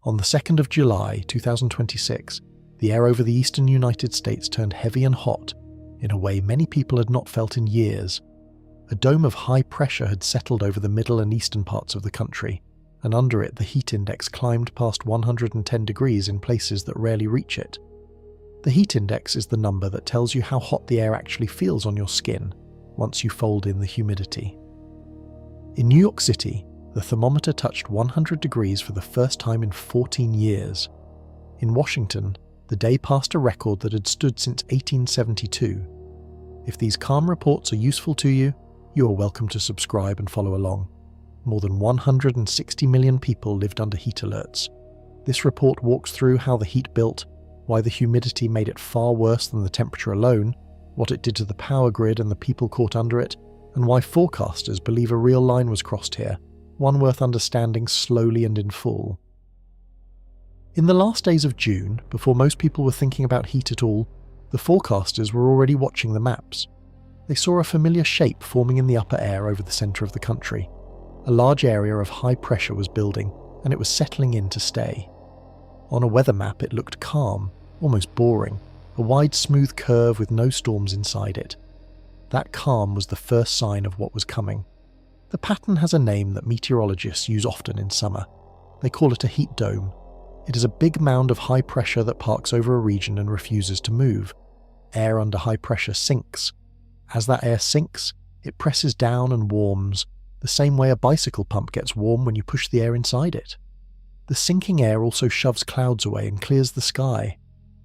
On the 2nd of July 2026, the air over the eastern United States turned heavy and hot in a way many people had not felt in years. A dome of high pressure had settled over the middle and eastern parts of the country, and under it the heat index climbed past 110 degrees in places that rarely reach it. The heat index is the number that tells you how hot the air actually feels on your skin once you fold in the humidity. In New York City, the thermometer touched 100 degrees for the first time in 14 years. In Washington, the day passed a record that had stood since 1872. If these calm reports are useful to you, you are welcome to subscribe and follow along. More than 160 million people lived under heat alerts. This report walks through how the heat built, why the humidity made it far worse than the temperature alone, what it did to the power grid and the people caught under it, and why forecasters believe a real line was crossed here, one worth understanding slowly and in full. In the last days of June, before most people were thinking about heat at all, the forecasters were already watching the maps. They saw a familiar shape forming in the upper air over the centre of the country. A large area of high pressure was building, and it was settling in to stay. On a weather map it looked calm, almost boring, a wide smooth curve with no storms inside it. That calm was the first sign of what was coming. The pattern has a name that meteorologists use often in summer. They call it a heat dome. It is a big mound of high pressure that parks over a region and refuses to move. Air under high pressure sinks. As that air sinks, it presses down and warms, the same way a bicycle pump gets warm when you push the air inside it. The sinking air also shoves clouds away and clears the sky.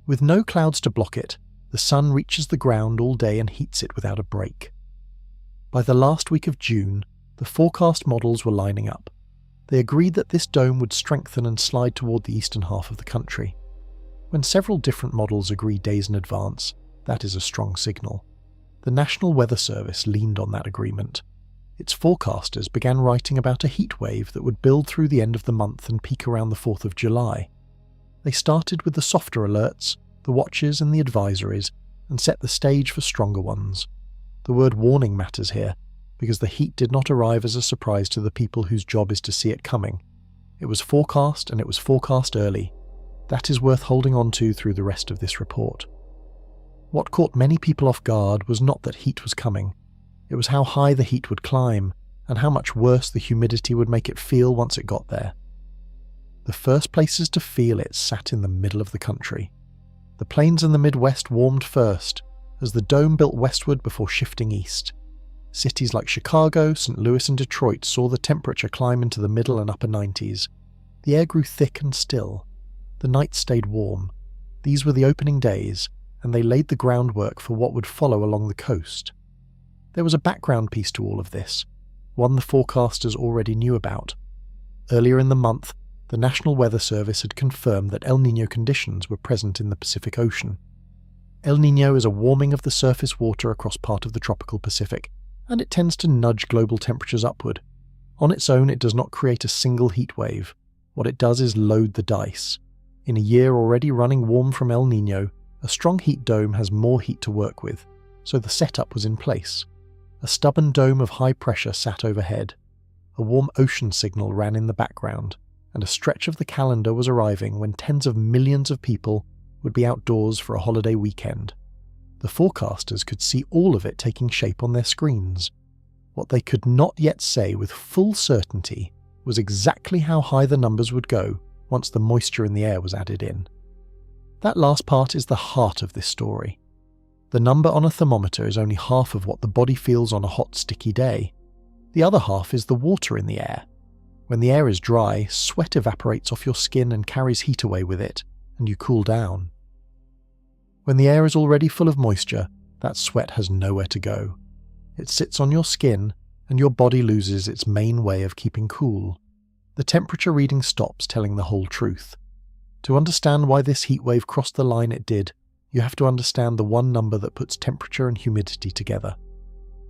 With no clouds to block it, the sun reaches the ground all day and heats it without a break. By the last week of June, the forecast models were lining up. They agreed that this dome would strengthen and slide toward the eastern half of the country. When several different models agree days in advance, that is a strong signal. The National Weather Service leaned on that agreement. Its forecasters began writing about a heat wave that would build through the end of the month and peak around the 4th of July. They started with the softer alerts, the watches and the advisories, and set the stage for stronger ones. The word warning matters here, because the heat did not arrive as a surprise to the people whose job is to see it coming. It was forecast, and it was forecast early. That is worth holding on to through the rest of this report. What caught many people off guard was not that heat was coming. It was how high the heat would climb, and how much worse the humidity would make it feel once it got there. The first places to feel it sat in the middle of the country. The plains and the Midwest warmed first, as the dome built westward before shifting east. Cities like Chicago, St. Louis and Detroit saw the temperature climb into the middle and upper 90s. The air grew thick and still. The nights stayed warm. These were the opening days, and they laid the groundwork for what would follow along the coast. There was a background piece to all of this, one the forecasters already knew about. Earlier in the month, the National Weather Service had confirmed that El Niño conditions were present in the Pacific Ocean. El Niño is a warming of the surface water across part of the tropical Pacific, and it tends to nudge global temperatures upward. On its own, it does not create a single heat wave. What it does is load the dice. In a year already running warm from El Niño, a strong heat dome has more heat to work with, so the setup was in place. A stubborn dome of high pressure sat overhead. A warm ocean signal ran in the background, and a stretch of the calendar was arriving when tens of millions of people would be outdoors for a holiday weekend. The forecasters could see all of it taking shape on their screens. What they could not yet say with full certainty was exactly how high the numbers would go once the moisture in the air was added in. That last part is the heart of this story. The number on a thermometer is only half of what the body feels on a hot, sticky day. The other half is the water in the air. When the air is dry, sweat evaporates off your skin and carries heat away with it, and you cool down. When the air is already full of moisture, that sweat has nowhere to go. It sits on your skin, and your body loses its main way of keeping cool. The temperature reading stops telling the whole truth. To understand why this heatwave crossed the line it did, you have to understand the one number that puts temperature and humidity together.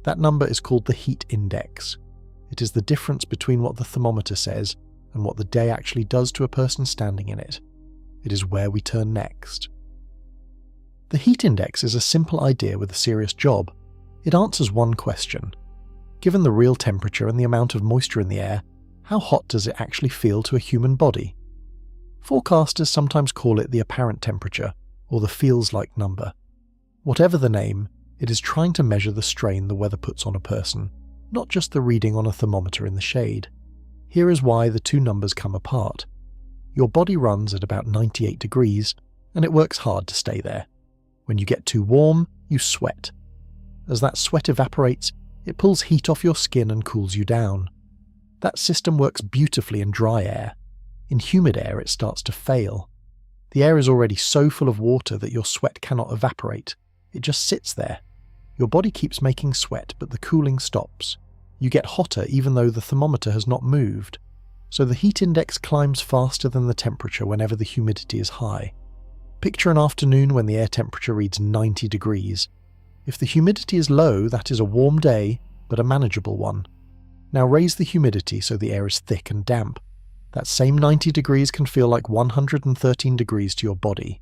That number is called the heat index. It is the difference between what the thermometer says and what the day actually does to a person standing in it. It is where we turn next. The heat index is a simple idea with a serious job. It answers one question. Given the real temperature and the amount of moisture in the air, how hot does it actually feel to a human body? Forecasters sometimes call it the apparent temperature, or the feels-like number. Whatever the name, it is trying to measure the strain the weather puts on a person, not just the reading on a thermometer in the shade. Here is why the two numbers come apart. Your body runs at about 98 degrees, and it works hard to stay there. When you get too warm, you sweat. As that sweat evaporates, it pulls heat off your skin and cools you down. That system works beautifully in dry air. In humid air, it starts to fail. The air is already so full of water that your sweat cannot evaporate. It just sits there. Your body keeps making sweat, but the cooling stops. You get hotter even though the thermometer has not moved. So the heat index climbs faster than the temperature whenever the humidity is high. Picture an afternoon when the air temperature reads 90 degrees. If the humidity is low, that is a warm day, but a manageable one. Now raise the humidity so the air is thick and damp. That same 90 degrees can feel like 113 degrees to your body.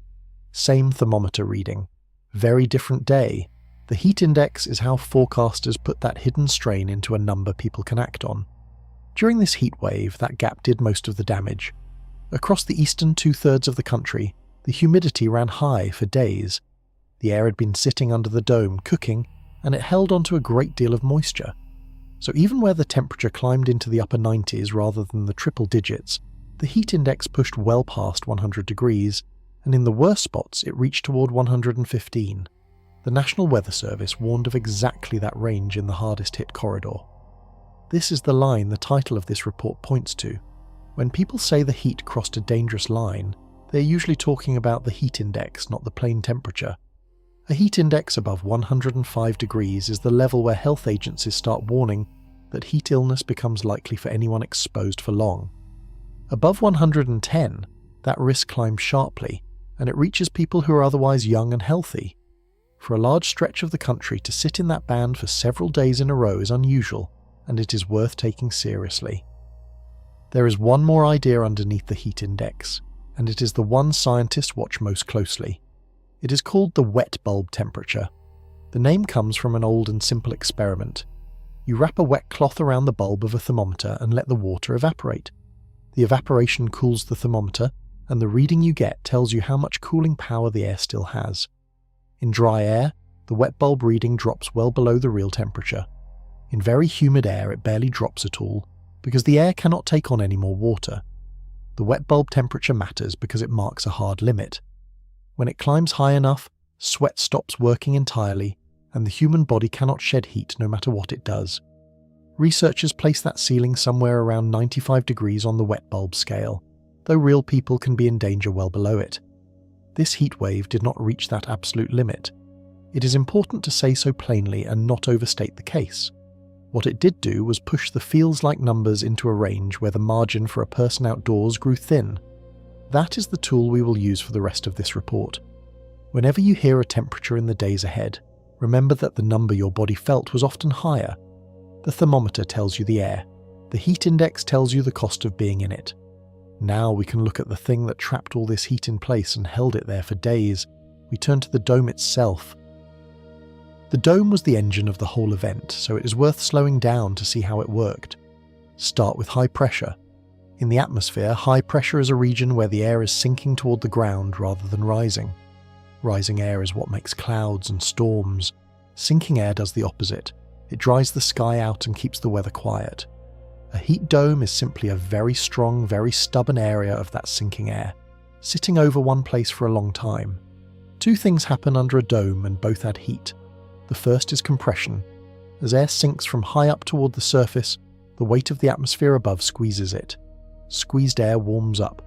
Same thermometer reading. Very different day. The heat index is how forecasters put that hidden strain into a number people can act on. During this heat wave, that gap did most of the damage. Across the eastern two-thirds of the country, the humidity ran high for days. The air had been sitting under the dome, cooking, and it held onto a great deal of moisture. So even where the temperature climbed into the upper 90s rather than the triple digits, the heat index pushed well past 100 degrees, and in the worst spots it reached toward 115. The National Weather Service warned of exactly that range in the hardest hit corridor. This is the line the title of this report points to. When people say the heat crossed a dangerous line, they're usually talking about the heat index, not the plain temperature. A heat index above 105 degrees is the level where health agencies start warning that heat illness becomes likely for anyone exposed for long. Above 110, that risk climbs sharply, and it reaches people who are otherwise young and healthy. For a large stretch of the country to sit in that band for several days in a row is unusual, and it is worth taking seriously. There is one more idea underneath the heat index, and it is the one scientists watch most closely. It is called the wet bulb temperature. The name comes from an old and simple experiment. You wrap a wet cloth around the bulb of a thermometer and let the water evaporate. The evaporation cools the thermometer, and the reading you get tells you how much cooling power the air still has. In dry air, the wet bulb reading drops well below the real temperature. In very humid air, it barely drops at all, because the air cannot take on any more water. The wet bulb temperature matters because it marks a hard limit. When it climbs high enough, sweat stops working entirely, and the human body cannot shed heat no matter what it does. Researchers place that ceiling somewhere around 95 degrees on the wet bulb scale, though real people can be in danger well below it. This heat wave did not reach that absolute limit. It is important to say so plainly and not overstate the case. What it did do was push the feels-like numbers into a range where the margin for a person outdoors grew thin. That is the tool we will use for the rest of this report. Whenever you hear a temperature in the days ahead, remember that the number your body felt was often higher. The thermometer tells you the air. The heat index tells you the cost of being in it. Now we can look at the thing that trapped all this heat in place and held it there for days. We turn to the dome itself. The dome was the engine of the whole event, so it is worth slowing down to see how it worked. Start with high pressure. In the atmosphere, high pressure is a region where the air is sinking toward the ground rather than rising. Rising air is what makes clouds and storms. Sinking air does the opposite. It dries the sky out and keeps the weather quiet. A heat dome is simply a very strong, very stubborn area of that sinking air, sitting over one place for a long time. Two things happen under a dome and both add heat. The first is compression. As air sinks from high up toward the surface, the weight of the atmosphere above squeezes it. Squeezed air warms up.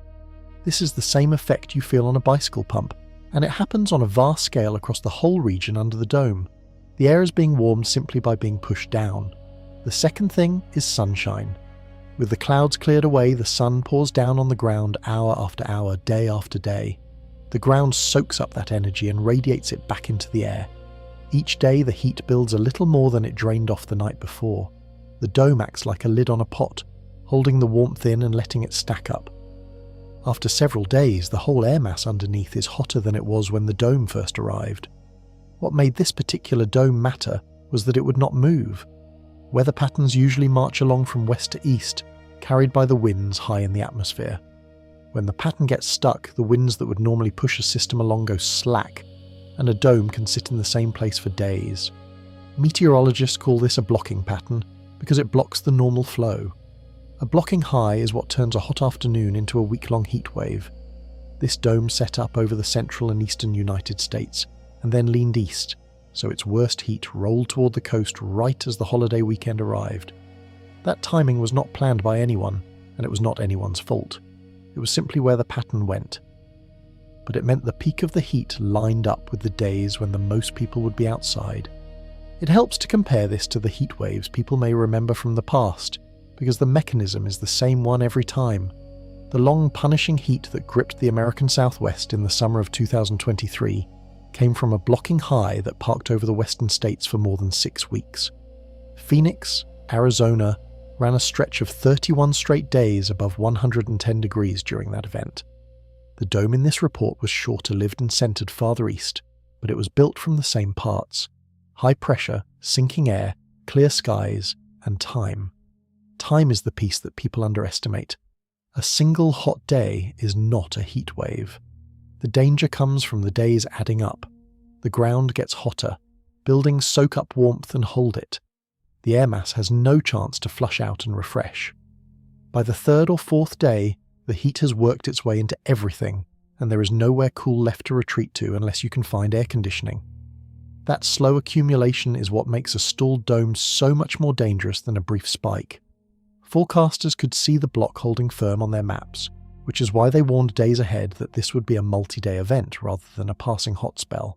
This is the same effect you feel on a bicycle pump, and it happens on a vast scale across the whole region under the dome. The air is being warmed simply by being pushed down. The second thing is sunshine. With the clouds cleared away, the sun pours down on the ground hour after hour, day after day. The ground soaks up that energy and radiates it back into the air. Each day the heat builds a little more than it drained off the night before. The dome acts like a lid on a pot, holding the warmth in and letting it stack up. After several days, the whole air mass underneath is hotter than it was when the dome first arrived. What made this particular dome matter was that it would not move. Weather patterns usually march along from west to east, carried by the winds high in the atmosphere. When the pattern gets stuck, the winds that would normally push a system along go slack, and a dome can sit in the same place for days. Meteorologists call this a blocking pattern because it blocks the normal flow. A blocking high is what turns a hot afternoon into a week-long heat wave. This dome set up over the central and eastern United States and then leaned east, so its worst heat rolled toward the coast right as the holiday weekend arrived. That timing was not planned by anyone, and it was not anyone's fault. It was simply where the pattern went. But it meant the peak of the heat lined up with the days when the most people would be outside. It helps to compare this to the heat waves people may remember from the past, because the mechanism is the same one every time. The long, punishing heat that gripped the American Southwest in the summer of 2023 came from a blocking high that parked over the western states for more than 6 weeks. Phoenix, Arizona, ran a stretch of 31 straight days above 110 degrees during that event. The dome in this report was shorter-lived and centered farther east, but it was built from the same parts: high pressure, sinking air, clear skies, and time. Time is the piece that people underestimate. A single hot day is not a heat wave. The danger comes from the days adding up. The ground gets hotter. Buildings soak up warmth and hold it. The air mass has no chance to flush out and refresh. By the third or fourth day, the heat has worked its way into everything, and there is nowhere cool left to retreat to unless you can find air conditioning. That slow accumulation is what makes a stalled dome so much more dangerous than a brief spike. Forecasters could see the block holding firm on their maps, which is why they warned days ahead that this would be a multi-day event rather than a passing hot spell.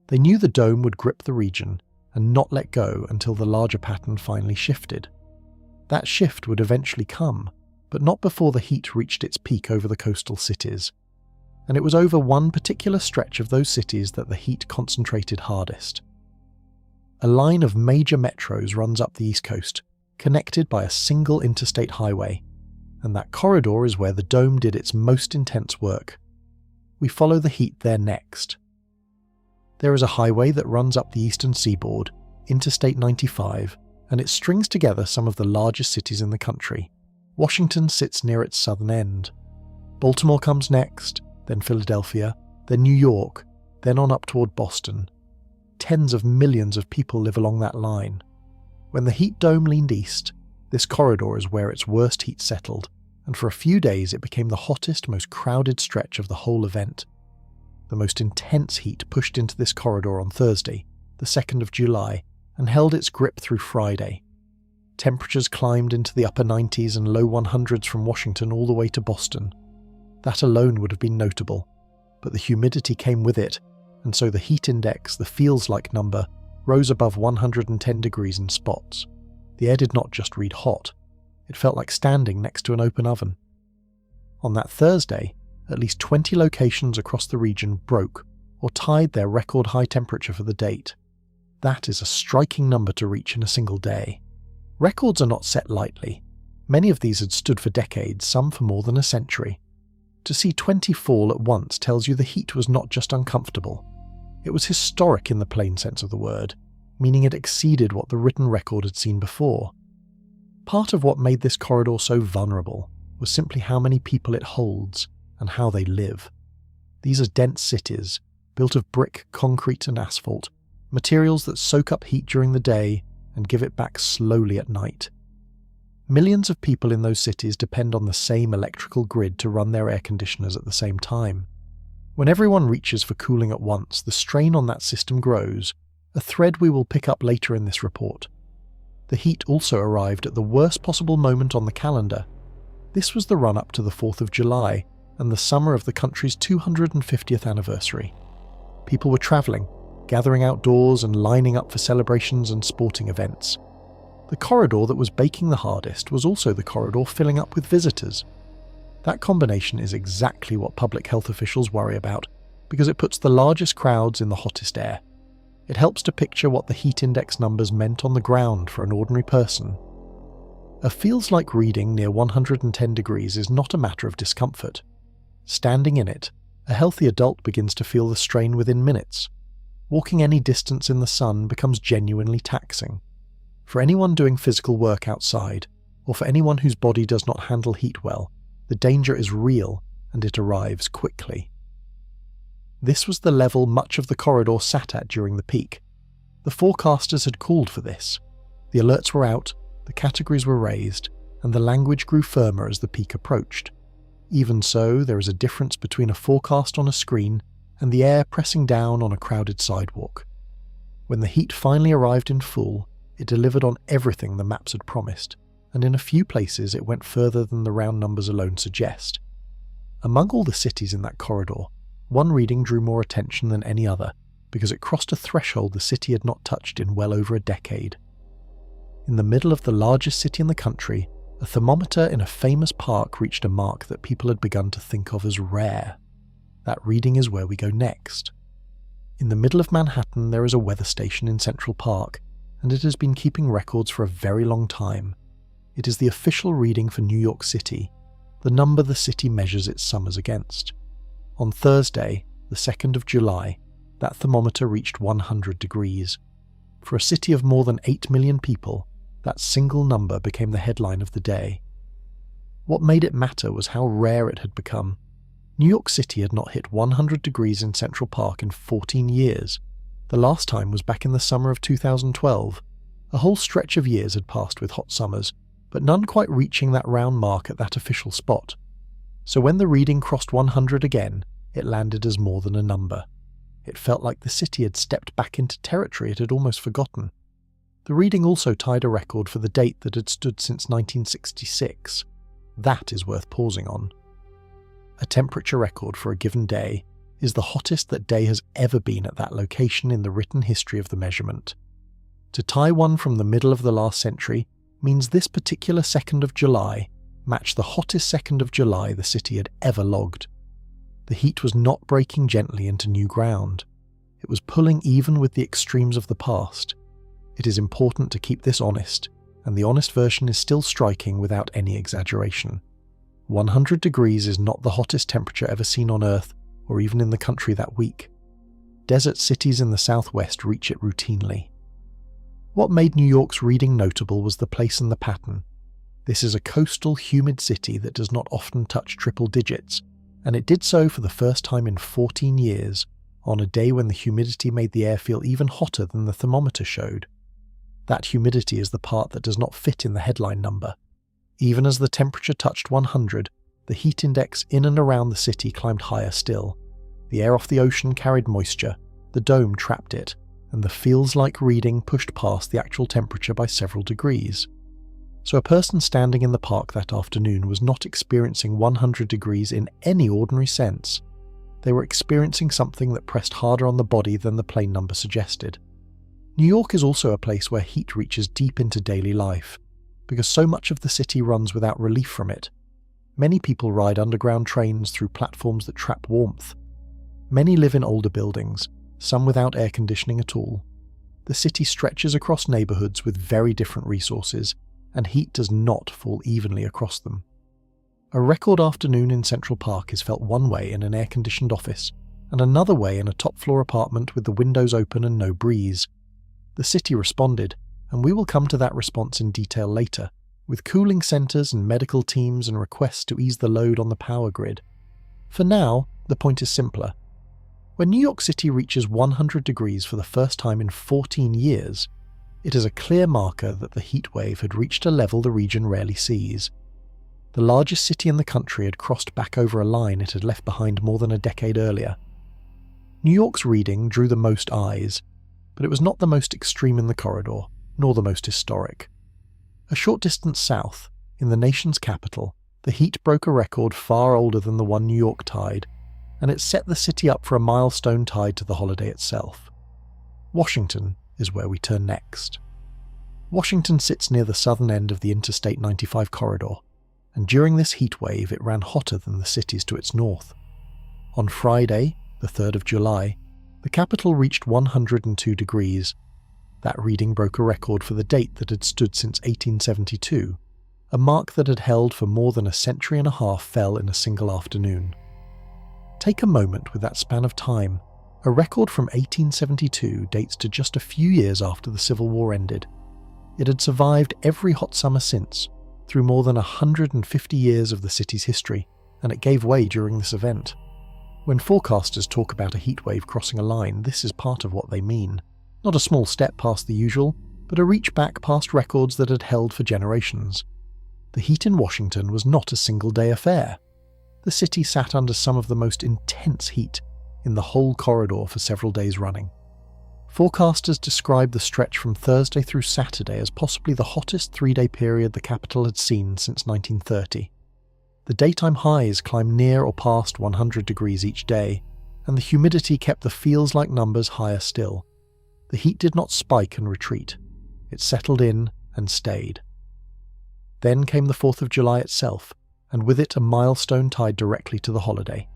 They knew the dome would grip the region and not let go until the larger pattern finally shifted. That shift would eventually come, but not before the heat reached its peak over the coastal cities. And it was over one particular stretch of those cities that the heat concentrated hardest. A line of major metros runs up the East Coast, connected by a single interstate highway, and that corridor is where the dome did its most intense work. We follow the heat there next. There is a highway that runs up the eastern seaboard, Interstate 95, and it strings together some of the largest cities in the country. Washington sits near its southern end. Baltimore comes next, then Philadelphia, then New York, then on up toward Boston. Tens of millions of people live along that line. When the heat dome leaned east, this corridor is where its worst heat settled, and for a few days it became the hottest, most crowded stretch of the whole event. The most intense heat pushed into this corridor on Thursday, the 2nd of July, and held its grip through Friday. Temperatures climbed into the upper 90s and low 100s from Washington all the way to Boston. That alone would have been notable, but the humidity came with it, and so the heat index, the feels-like number, rose above 110 degrees in spots. The air did not just read hot, it felt like standing next to an open oven. On that Thursday, at least 20 locations across the region broke or tied their record high temperature for the date. That is a striking number to reach in a single day. Records are not set lightly. Many of these had stood for decades, some for more than a century. To see 20 fall at once tells you the heat was not just uncomfortable. It was historic in the plain sense of the word, meaning it exceeded what the written record had seen before. Part of what made this corridor so vulnerable was simply how many people it holds and how they live. These are dense cities, built of brick, concrete and asphalt, materials that soak up heat during the day and give it back slowly at night. Millions of people in those cities depend on the same electrical grid to run their air conditioners at the same time. When everyone reaches for cooling at once, the strain on that system grows, a thread we will pick up later in this report. The heat also arrived at the worst possible moment on the calendar. This was the run-up to the 4th of July and the summer of the country's 250th anniversary. People were travelling, gathering outdoors and lining up for celebrations and sporting events. The corridor that was baking the hardest was also the corridor filling up with visitors. That combination is exactly what public health officials worry about, because it puts the largest crowds in the hottest air. It helps to picture what the heat index numbers meant on the ground for an ordinary person. A feels-like reading near 110 degrees is not a matter of discomfort. Standing in it, a healthy adult begins to feel the strain within minutes. Walking any distance in the sun becomes genuinely taxing. For anyone doing physical work outside, or for anyone whose body does not handle heat well, the danger is real, and it arrives quickly. This was the level much of the corridor sat at during the peak. The forecasters had called for this. The alerts were out, the categories were raised, and the language grew firmer as the peak approached. Even so, there is a difference between a forecast on a screen and the air pressing down on a crowded sidewalk. When the heat finally arrived in full, it delivered on everything the maps had promised, and in a few places it went further than the round numbers alone suggest. Among all the cities in that corridor, one reading drew more attention than any other because it crossed a threshold the city had not touched in well over a decade. In the middle of the largest city in the country, a thermometer in a famous park reached a mark that people had begun to think of as rare. That reading is where we go next. In the middle of Manhattan, there is a weather station in Central Park, and it has been keeping records for a very long time. It is the official reading for New York City, the number the city measures its summers against. On Thursday, the 2nd of July, that thermometer reached 100 degrees. For a city of more than 8 million people, that single number became the headline of the day. What made it matter was how rare it had become. New York City had not hit 100 degrees in Central Park in 14 years. The last time was back in the summer of 2012. A whole stretch of years had passed with hot summers, but none quite reaching that round mark at that official spot. So when the reading crossed 100 again, it landed as more than a number. It felt like the city had stepped back into territory it had almost forgotten. The reading also tied a record for the date that had stood since 1966. That is worth pausing on. A temperature record for a given day is the hottest that day has ever been at that location in the written history of the measurement. To tie one from the middle of the last century means this particular 2nd of July matched the hottest 2nd of July the city had ever logged. The heat was not breaking gently into new ground. It was pulling even with the extremes of the past. It is important to keep this honest, and the honest version is still striking without any exaggeration. 100 degrees is not the hottest temperature ever seen on Earth, or even in the country that week. Desert cities in the southwest reach it routinely. What made New York's reading notable was the place and the pattern. This is a coastal, humid city that does not often touch triple digits, and it did so for the first time in 14 years, on a day when the humidity made the air feel even hotter than the thermometer showed. That humidity is the part that does not fit in the headline number. Even as the temperature touched 100, the heat index in and around the city climbed higher still. The air off the ocean carried moisture, the dome trapped it, and the feels-like reading pushed past the actual temperature by several degrees. So a person standing in the park that afternoon was not experiencing 100 degrees in any ordinary sense. They were experiencing something that pressed harder on the body than the plain number suggested. New York is also a place where heat reaches deep into daily life, because so much of the city runs without relief from it. Many people ride underground trains through platforms that trap warmth. Many live in older buildings, some without air conditioning at all. The city stretches across neighborhoods with very different resources, and heat does not fall evenly across them. A record afternoon in Central Park is felt one way in an air-conditioned office, and another way in a top-floor apartment with the windows open and no breeze. The city responded, and we will come to that response in detail later, with cooling centres and medical teams and requests to ease the load on the power grid. For now, the point is simpler. When New York City reaches 100 degrees for the first time in 14 years, it is a clear marker that the heat wave had reached a level the region rarely sees. The largest city in the country had crossed back over a line it had left behind more than a decade earlier. New York's reading drew the most eyes, but it was not the most extreme in the corridor, nor the most historic. A short distance south, in the nation's capital, the heat broke a record far older than the one New York tied, and it set the city up for a milestone tied to the holiday itself. Washington is where we turn next. Washington sits near the southern end of the Interstate 95 corridor, and during this heat wave it ran hotter than the cities to its north. On Friday, the 3rd of July, the capital reached 102 degrees. That reading broke a record for the date that had stood since 1872. A mark that had held for more than a century and a half fell in a single afternoon. Take a moment with that span of time. A record from 1872 dates to just a few years after the Civil War ended. It had survived every hot summer since, through more than 150 years of the city's history, and it gave way during this event. When forecasters talk about a heatwave crossing a line, this is part of what they mean. Not a small step past the usual, but a reach back past records that had held for generations. The heat in Washington was not a single-day affair. The city sat under some of the most intense heat in the whole corridor for several days running. Forecasters describe the stretch from Thursday through Saturday as possibly the hottest 3-day period the capital had seen since 1930. The daytime highs climbed near or past 100 degrees each day, and the humidity kept the feels-like numbers higher still. The heat did not spike and retreat. It settled in and stayed. Then came the 4th of July itself, and with it a milestone tied directly to the holiday.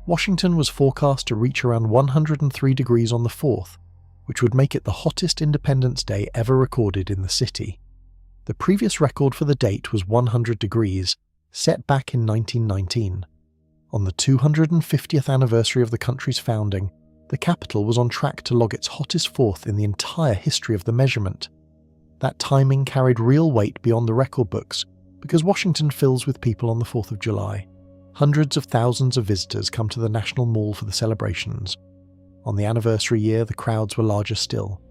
Washington was forecast to reach around 103 degrees on the 4th, which would make it the hottest Independence Day ever recorded in the city. The previous record for the date was 100 degrees, set back in 1919. On the 250th anniversary of the country's founding, the capital was on track to log its hottest 4th in the entire history of the measurement. That timing carried real weight beyond the record books, because Washington fills with people on the 4th of July. Hundreds of thousands of visitors come to the National Mall for the celebrations. On the anniversary year, the crowds were larger still.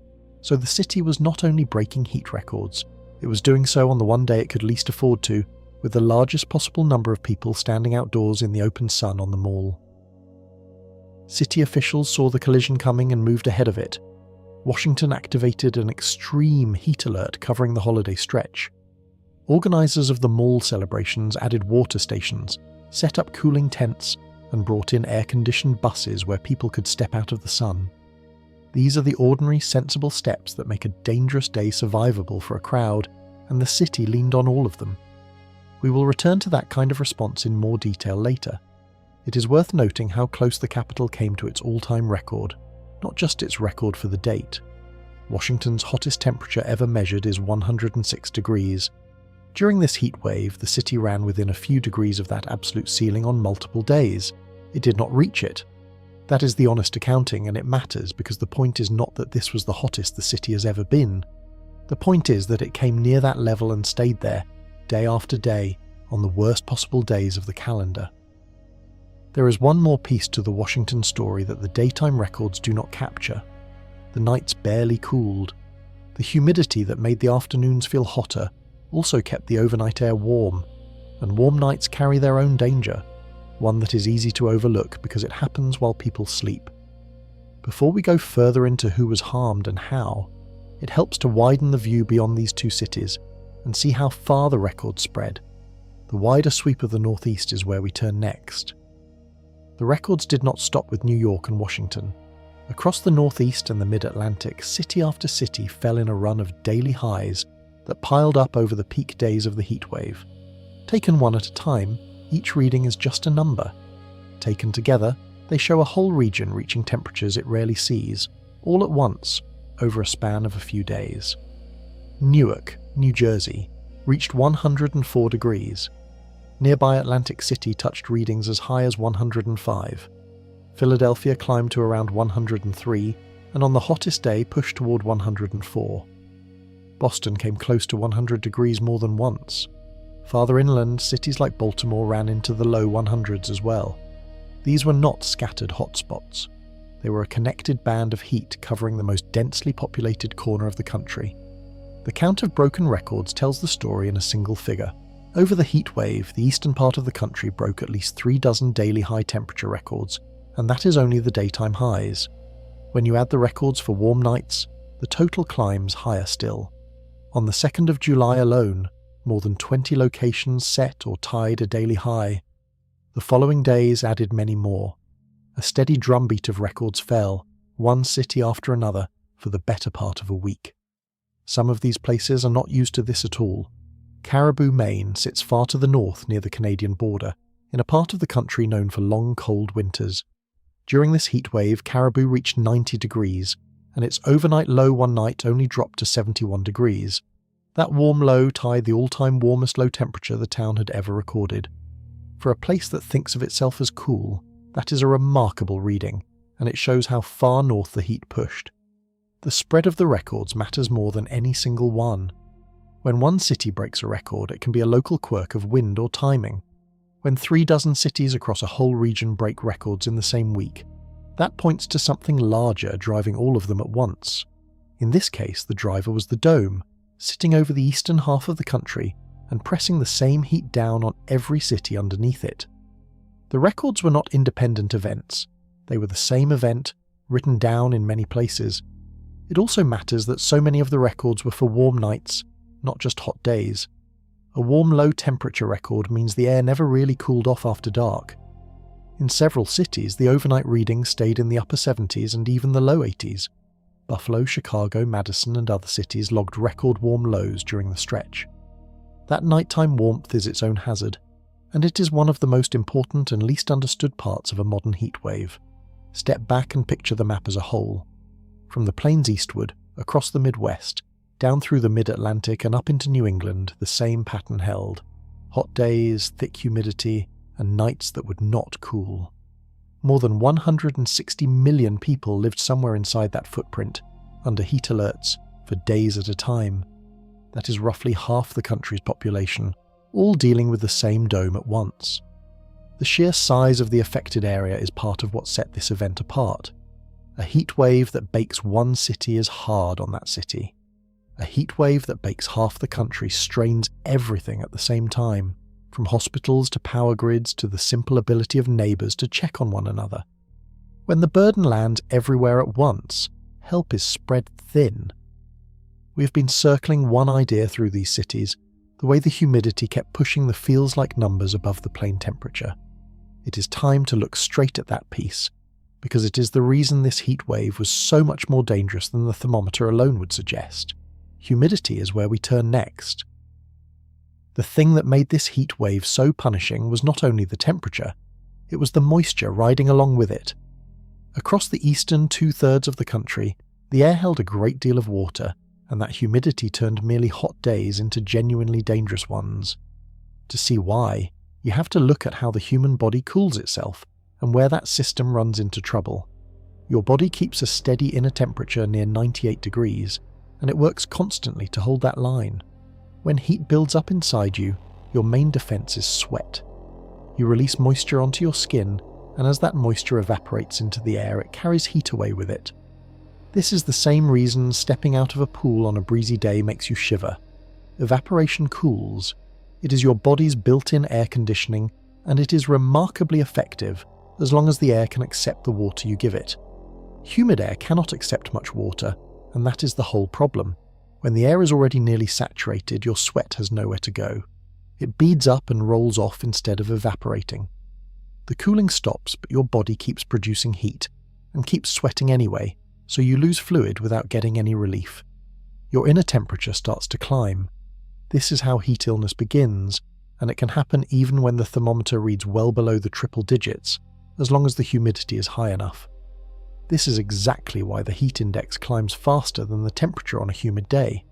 So the city was not only breaking heat records, it was doing so on the one day it could least afford to, with the largest possible number of people standing outdoors in the open sun on the mall. City officials saw the collision coming and moved ahead of it. Washington activated an extreme heat alert covering the holiday stretch. Organisers of the mall celebrations added water stations, set up cooling tents, and brought in air-conditioned buses where people could step out of the sun. These are the ordinary, sensible steps that make a dangerous day survivable for a crowd, and the city leaned on all of them. We will return to that kind of response in more detail later. It is worth noting how close the capital came to its all-time record, not just its record for the date. Washington's hottest temperature ever measured is 106 degrees. During this heat wave, the city ran within a few degrees of that absolute ceiling on multiple days. It did not reach it. That is the honest accounting, and it matters because the point is not that this was the hottest the city has ever been. The point is that it came near that level and stayed there, day after day, on the worst possible days of the calendar. There is one more piece to the Washington story that the daytime records do not capture. The nights barely cooled. The humidity that made the afternoons feel hotter also kept the overnight air warm, and warm nights carry their own danger, one that is easy to overlook because it happens while people sleep. Before we go further into who was harmed and how, it helps to widen the view beyond these two cities and see how far the records spread. The wider sweep of the Northeast is where we turn next. The records did not stop with New York and Washington. Across the Northeast and the Mid-Atlantic, city after city fell in a run of daily highs that piled up over the peak days of the heatwave. Taken one at a time, each reading is just a number. Taken together, they show a whole region reaching temperatures it rarely sees, all at once, over a span of a few days. Newark, New Jersey, reached 104 degrees. Nearby Atlantic City touched readings as high as 105. Philadelphia climbed to around 103, and on the hottest day pushed toward 104. Boston came close to 100 degrees more than once. Farther inland, cities like Baltimore ran into the low 100s as well. These were not scattered hotspots. They were a connected band of heat covering the most densely populated corner of the country. The count of broken records tells the story in a single figure. Over the heat wave, the eastern part of the country broke at least 36 daily high temperature records, and that is only the daytime highs. When you add the records for warm nights, the total climbs higher still. On the 2nd of July alone, more than 20 locations set or tied a daily high. The following days added many more. A steady drumbeat of records fell, one city after another, for the better part of a week. Some of these places are not used to this at all. Caribou, Maine sits far to the north near the Canadian border, in a part of the country known for long cold winters. During this heat wave, Caribou reached 90 degrees, and its overnight low one night only dropped to 71 degrees. That warm low tied the all-time warmest low temperature the town had ever recorded. For a place that thinks of itself as cool, that is a remarkable reading, and it shows how far north the heat pushed. The spread of the records matters more than any single one. When one city breaks a record, it can be a local quirk of wind or timing. When 36 cities across a whole region break records in the same week, that points to something larger driving all of them at once. In this case, the driver was the dome, sitting over the eastern half of the country and pressing the same heat down on every city underneath it. The records were not independent events. They were the same event, written down in many places. It also matters that so many of the records were for warm nights, not just hot days. A warm low temperature record means the air never really cooled off after dark. In several cities, the overnight readings stayed in the upper 70s and even the low 80s. Buffalo, Chicago, Madison and other cities logged record warm lows during the stretch. That nighttime warmth is its own hazard, and it is one of the most important and least understood parts of a modern heat wave. Step back and picture the map as a whole. From the plains eastward, across the Midwest, down through the mid-Atlantic and up into New England, the same pattern held. Hot days, thick humidity, and nights that would not cool. More than 160 million people lived somewhere inside that footprint, under heat alerts, for days at a time. That is roughly half the country's population, all dealing with the same dome at once. The sheer size of the affected area is part of what set this event apart. A heat wave that bakes one city is hard on that city. A heat wave that bakes half the country strains everything at the same time, from hospitals to power grids to the simple ability of neighbours to check on one another. When the burden lands everywhere at once, help is spread thin. We have been circling one idea through these cities, the way the humidity kept pushing the feels-like numbers above the plain temperature. It is time to look straight at that piece, because it is the reason this heat wave was so much more dangerous than the thermometer alone would suggest. Humidity is where we turn next. The thing that made this heat wave so punishing was not only the temperature, it was the moisture riding along with it. Across the eastern 2/3 of the country, the air held a great deal of water, and that humidity turned merely hot days into genuinely dangerous ones. To see why, you have to look at how the human body cools itself, and where that system runs into trouble. Your body keeps a steady inner temperature near 98 degrees, and it works constantly to hold that line. When heat builds up inside you, your main defense is sweat. You release moisture onto your skin, and as that moisture evaporates into the air, it carries heat away with it. This is the same reason stepping out of a pool on a breezy day makes you shiver. Evaporation cools. It is your body's built-in air conditioning, and it is remarkably effective as long as the air can accept the water you give it. Humid air cannot accept much water, and that is the whole problem. When the air is already nearly saturated, your sweat has nowhere to go. It beads up and rolls off instead of evaporating. The cooling stops, but your body keeps producing heat, and keeps sweating anyway, so you lose fluid without getting any relief. Your inner temperature starts to climb. This is how heat illness begins, and it can happen even when the thermometer reads well below the triple digits, as long as the humidity is high enough. This is exactly why the heat index climbs faster than the temperature on a humid day.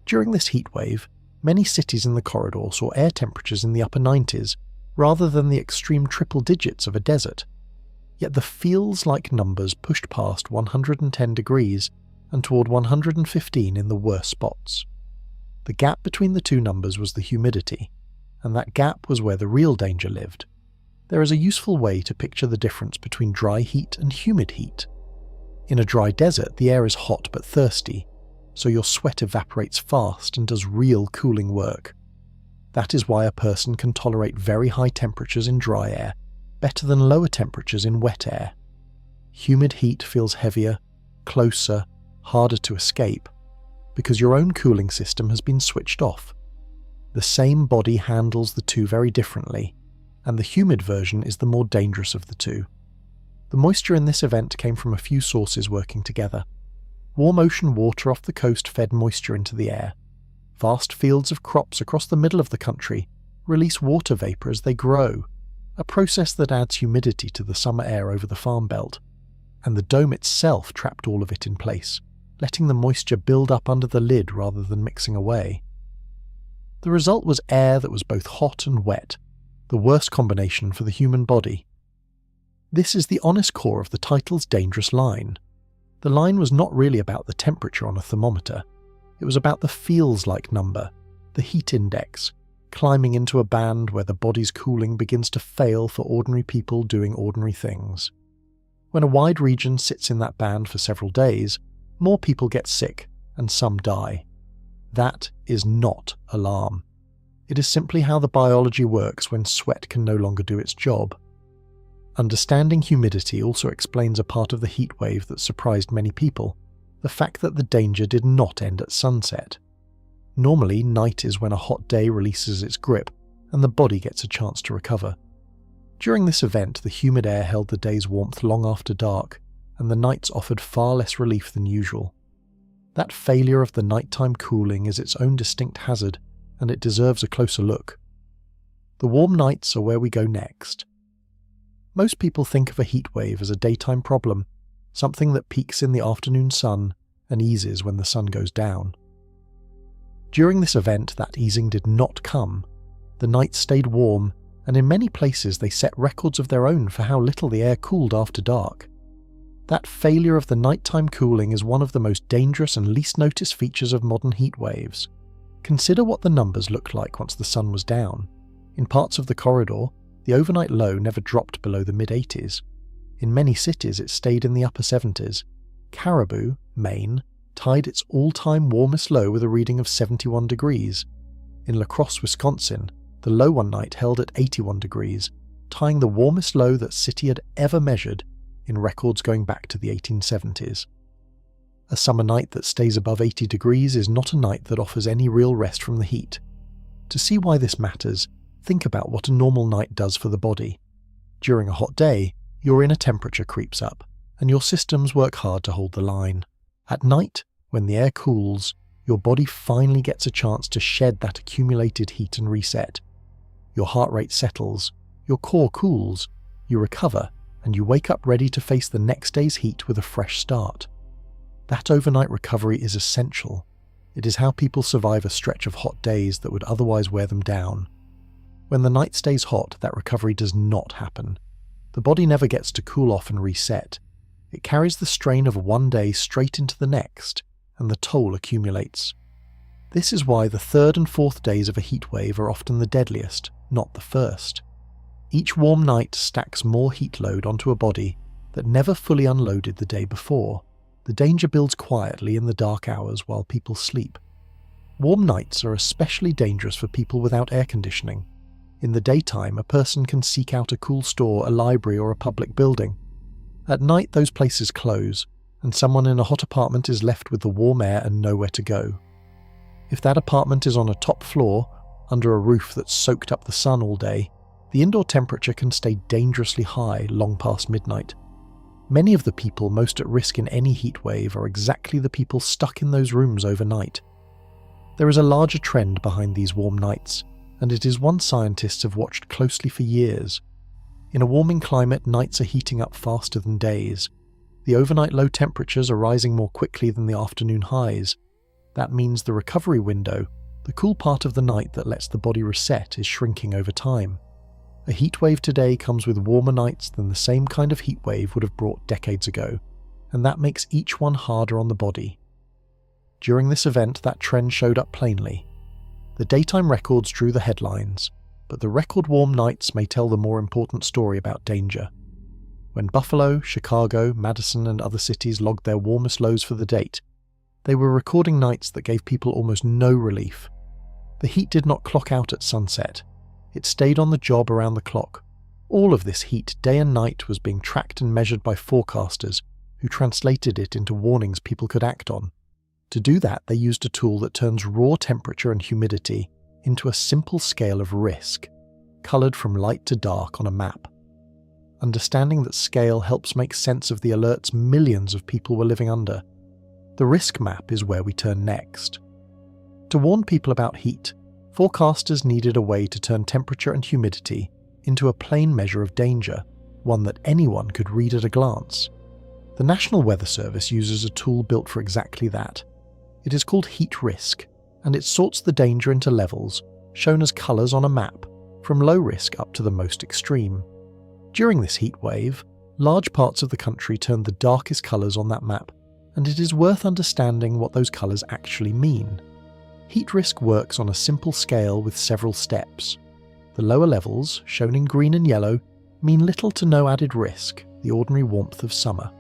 During this heat wave, many cities in the corridor saw air temperatures in the upper 90s, rather than the extreme triple digits of a desert. Yet the feels-like numbers pushed past 110 degrees and toward 115 in the worst spots. The gap between the two numbers was the humidity, and that gap was where the real danger lived. There is a useful way to picture the difference between dry heat and humid heat. In a dry desert, the air is hot but thirsty, so your sweat evaporates fast and does real cooling work. That is why a person can tolerate very high temperatures in dry air better than lower temperatures in wet air. Humid heat feels heavier, closer, harder to escape, because your own cooling system has been switched off. The same body handles the two very differently, and the humid version is the more dangerous of the two. The moisture in this event came from a few sources working together. Warm ocean water off the coast fed moisture into the air. Vast fields of crops across the middle of the country release water vapour as they grow, a process that adds humidity to the summer air over the farm belt. And the dome itself trapped all of it in place, letting the moisture build up under the lid rather than mixing away. The result was air that was both hot and wet, the worst combination for the human body. This is the honest core of the title's dangerous line. The line was not really about the temperature on a thermometer. It was about the feels-like number, the heat index, climbing into a band where the body's cooling begins to fail for ordinary people doing ordinary things. When a wide region sits in that band for several days, more people get sick and some die. That is not alarm. It is simply how the biology works when sweat can no longer do its job. Understanding humidity also explains a part of the heat wave that surprised many people, the fact that the danger did not end at sunset. Normally, night is when a hot day releases its grip and the body gets a chance to recover. During this event, the humid air held the day's warmth long after dark, and the nights offered far less relief than usual. That failure of the nighttime cooling is its own distinct hazard, and it deserves a closer look. The warm nights are where we go next. Most people think of a heat wave as a daytime problem, something that peaks in the afternoon sun and eases when the sun goes down. During this event, that easing did not come. The nights stayed warm, and in many places they set records of their own for how little the air cooled after dark. That failure of the nighttime cooling is one of the most dangerous and least noticed features of modern heat waves. Consider what the numbers looked like once the sun was down. In parts of the corridor, the overnight low never dropped below the mid-80s. In many cities it stayed in the upper 70s. Caribou, Maine, tied its all-time warmest low with a reading of 71 degrees. In La Crosse, Wisconsin, the low one night held at 81 degrees, tying the warmest low that city had ever measured in records going back to the 1870s. A summer night that stays above 80 degrees is not a night that offers any real rest from the heat. To see why this matters, think about what a normal night does for the body. During a hot day, your inner temperature creeps up, and your systems work hard to hold the line. At night, when the air cools, your body finally gets a chance to shed that accumulated heat and reset. Your heart rate settles, your core cools, you recover, and you wake up ready to face the next day's heat with a fresh start. That overnight recovery is essential. It is how people survive a stretch of hot days that would otherwise wear them down. When the night stays hot, that recovery does not happen. The body never gets to cool off and reset. It carries the strain of one day straight into the next, and the toll accumulates. This is why the third and fourth days of a heat wave are often the deadliest, not the first. Each warm night stacks more heat load onto a body that never fully unloaded the day before. The danger builds quietly in the dark hours while people sleep. Warm nights are especially dangerous for people without air conditioning. In the daytime, a person can seek out a cool store, a library, or a public building. At night, those places close, and someone in a hot apartment is left with the warm air and nowhere to go. If that apartment is on a top floor, under a roof that's soaked up the sun all day, the indoor temperature can stay dangerously high long past midnight. Many of the people most at risk in any heat wave are exactly the people stuck in those rooms overnight. There is a larger trend behind these warm nights, and it is one scientists have watched closely for years. In a warming climate, nights are heating up faster than days. The overnight low temperatures are rising more quickly than the afternoon highs. That means the recovery window, the cool part of the night that lets the body reset, is shrinking over time. A heat wave today comes with warmer nights than the same kind of heat wave would have brought decades ago, and that makes each one harder on the body. During this event, that trend showed up plainly. The daytime records drew the headlines, but the record warm nights may tell the more important story about danger. When Buffalo, Chicago, Madison, and other cities logged their warmest lows for the date, they were recording nights that gave people almost no relief. The heat did not clock out at sunset. It stayed on the job around the clock. All of this heat, day and night, was being tracked and measured by forecasters, who translated it into warnings people could act on. To do that, they used a tool that turns raw temperature and humidity into a simple scale of risk, coloured from light to dark on a map. Understanding that scale helps make sense of the alerts millions of people were living under. The risk map is where we turn next. To warn people about heat, forecasters needed a way to turn temperature and humidity into a plain measure of danger, one that anyone could read at a glance. The National Weather Service uses a tool built for exactly that. It is called heat risk, and it sorts the danger into levels, shown as colours on a map, from low risk up to the most extreme. During this heat wave, large parts of the country turned the darkest colours on that map, and it is worth understanding what those colours actually mean. Heat risk works on a simple scale with several steps. The lower levels, shown in green and yellow, mean little to no added risk, the ordinary warmth of summer.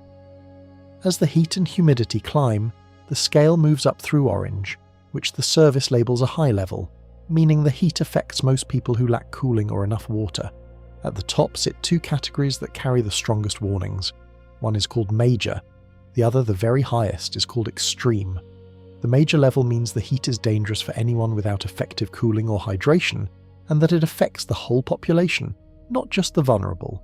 As the heat and humidity climb, the scale moves up through orange, which the service labels a high level, meaning the heat affects most people who lack cooling or enough water. At the top sit two categories that carry the strongest warnings. One is called major, the other, the very highest, is called extreme. The major level means the heat is dangerous for anyone without effective cooling or hydration, and that it affects the whole population, not just the vulnerable.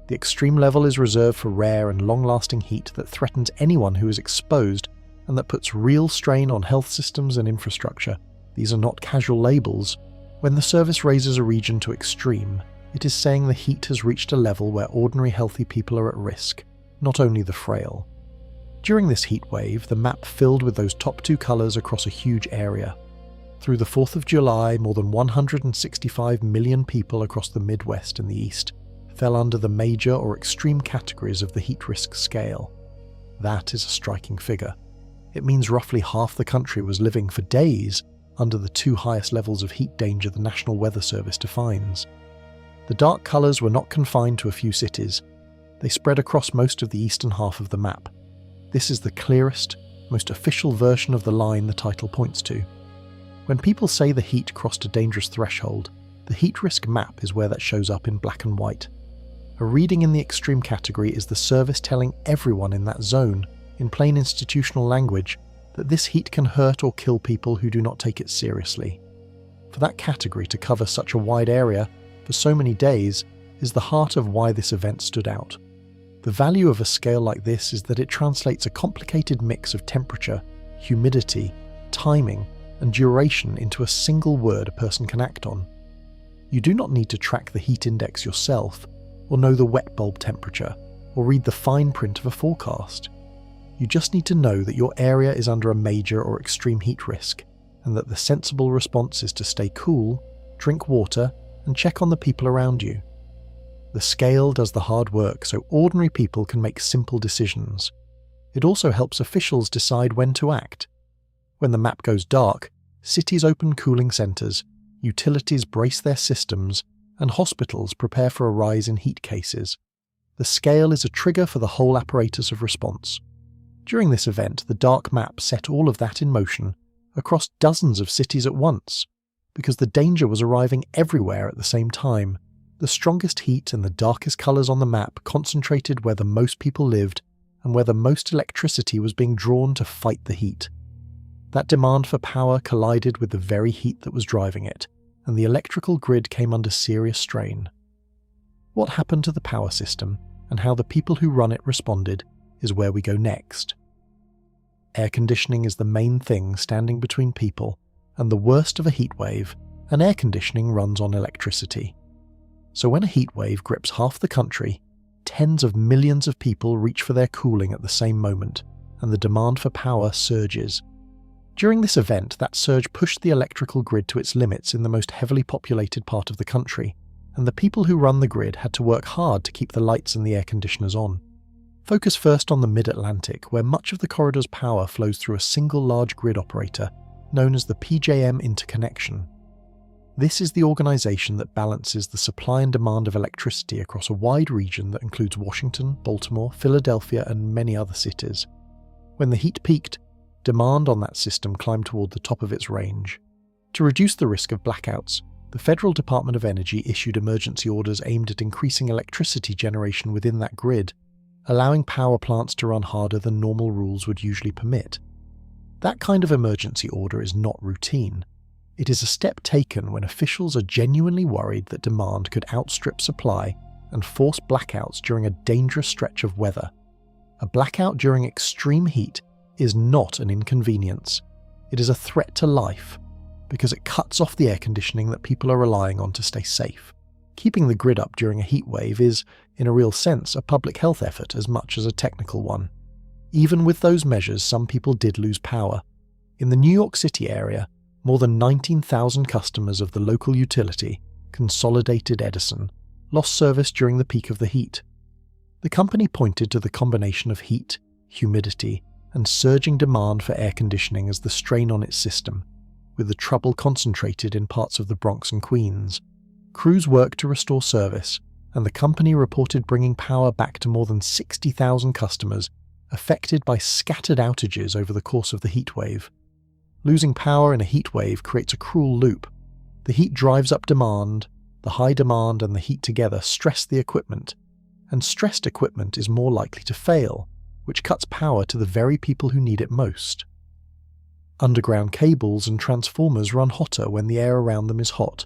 The extreme level is reserved for rare and long-lasting heat that threatens anyone who is exposed and that puts real strain on health systems and infrastructure. These are not casual labels. When the service raises a region to extreme, it is saying the heat has reached a level where ordinary healthy people are at risk, not only the frail. During this heat wave, the map filled with those top two colours across a huge area. Through the 4th of July, more than 165 million people across the Midwest and the East fell under the major or extreme categories of the heat risk scale. That is a striking figure. It means roughly half the country was living for days under the two highest levels of heat danger the National Weather Service defines. The dark colours were not confined to a few cities. They spread across most of the eastern half of the map. This is the clearest, most official version of the line the title points to. When people say the heat crossed a dangerous threshold, the heat risk map is where that shows up in black and white. A reading in the extreme category is the service telling everyone in that zone, in plain institutional language, that this heat can hurt or kill people who do not take it seriously. For that category to cover such a wide area for so many days is the heart of why this event stood out. The value of a scale like this is that it translates a complicated mix of temperature, humidity, timing, and duration into a single word a person can act on. You do not need to track the heat index yourself, or know the wet bulb temperature, or read the fine print of a forecast. You just need to know that your area is under a major or extreme heat risk, and that the sensible response is to stay cool, drink water, and check on the people around you. The scale does the hard work so ordinary people can make simple decisions. It also helps officials decide when to act. When the map goes dark, cities open cooling centres, utilities brace their systems, and hospitals prepare for a rise in heat cases. The scale is a trigger for the whole apparatus of response. During this event, the dark map set all of that in motion, across dozens of cities at once, because the danger was arriving everywhere at the same time. The strongest heat and the darkest colours on the map concentrated where the most people lived and where the most electricity was being drawn to fight the heat. That demand for power collided with the very heat that was driving it, and the electrical grid came under serious strain. What happened to the power system, and how the people who run it responded, is where we go next. Air conditioning is the main thing standing between people and the worst of a heat wave, and air conditioning runs on electricity. So when a heat wave grips half the country, tens of millions of people reach for their cooling at the same moment, and the demand for power surges. During this event, that surge pushed the electrical grid to its limits in the most heavily populated part of the country, and the people who run the grid had to work hard to keep the lights and the air conditioners on. Focus first on the Mid-Atlantic, where much of the corridor's power flows through a single large grid operator, known as the PJM interconnection. This is the organisation that balances the supply and demand of electricity across a wide region that includes Washington, Baltimore, Philadelphia, and many other cities. When the heat peaked, demand on that system climbed toward the top of its range. To reduce the risk of blackouts, the Federal Department of Energy issued emergency orders aimed at increasing electricity generation within that grid, allowing power plants to run harder than normal rules would usually permit. That kind of emergency order is not routine. It is a step taken when officials are genuinely worried that demand could outstrip supply and force blackouts during a dangerous stretch of weather. A blackout during extreme heat is not an inconvenience. It is a threat to life, because it cuts off the air conditioning that people are relying on to stay safe. Keeping the grid up during a heat wave is, in a real sense, a public health effort as much as a technical one. Even with those measures, some people did lose power. In the New York City area, more than 19,000 customers of the local utility, Consolidated Edison, lost service during the peak of the heat. The company pointed to the combination of heat, humidity, and surging demand for air conditioning as the strain on its system, with the trouble concentrated in parts of the Bronx and Queens. Crews worked to restore service, and the company reported bringing power back to more than 60,000 customers affected by scattered outages over the course of the heatwave. Losing power in a heatwave creates a cruel loop. The heat drives up demand, the high demand and the heat together stress the equipment, and stressed equipment is more likely to fail, which cuts power to the very people who need it most. Underground cables and transformers run hotter when the air around them is hot,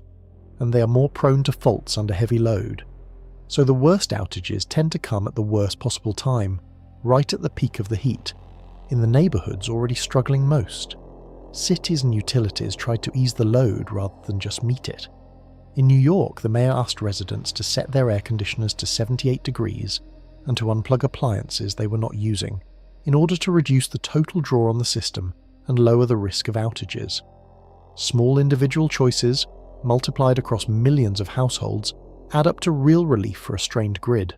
and they are more prone to faults under heavy load. So the worst outages tend to come at the worst possible time, right at the peak of the heat, in the neighbourhoods already struggling most. Cities and utilities tried to ease the load rather than just meet it. In New York, the mayor asked residents to set their air conditioners to 78 degrees and to unplug appliances they were not using, in order to reduce the total draw on the system and lower the risk of outages. Small individual choices, multiplied across millions of households, add up to real relief for a strained grid.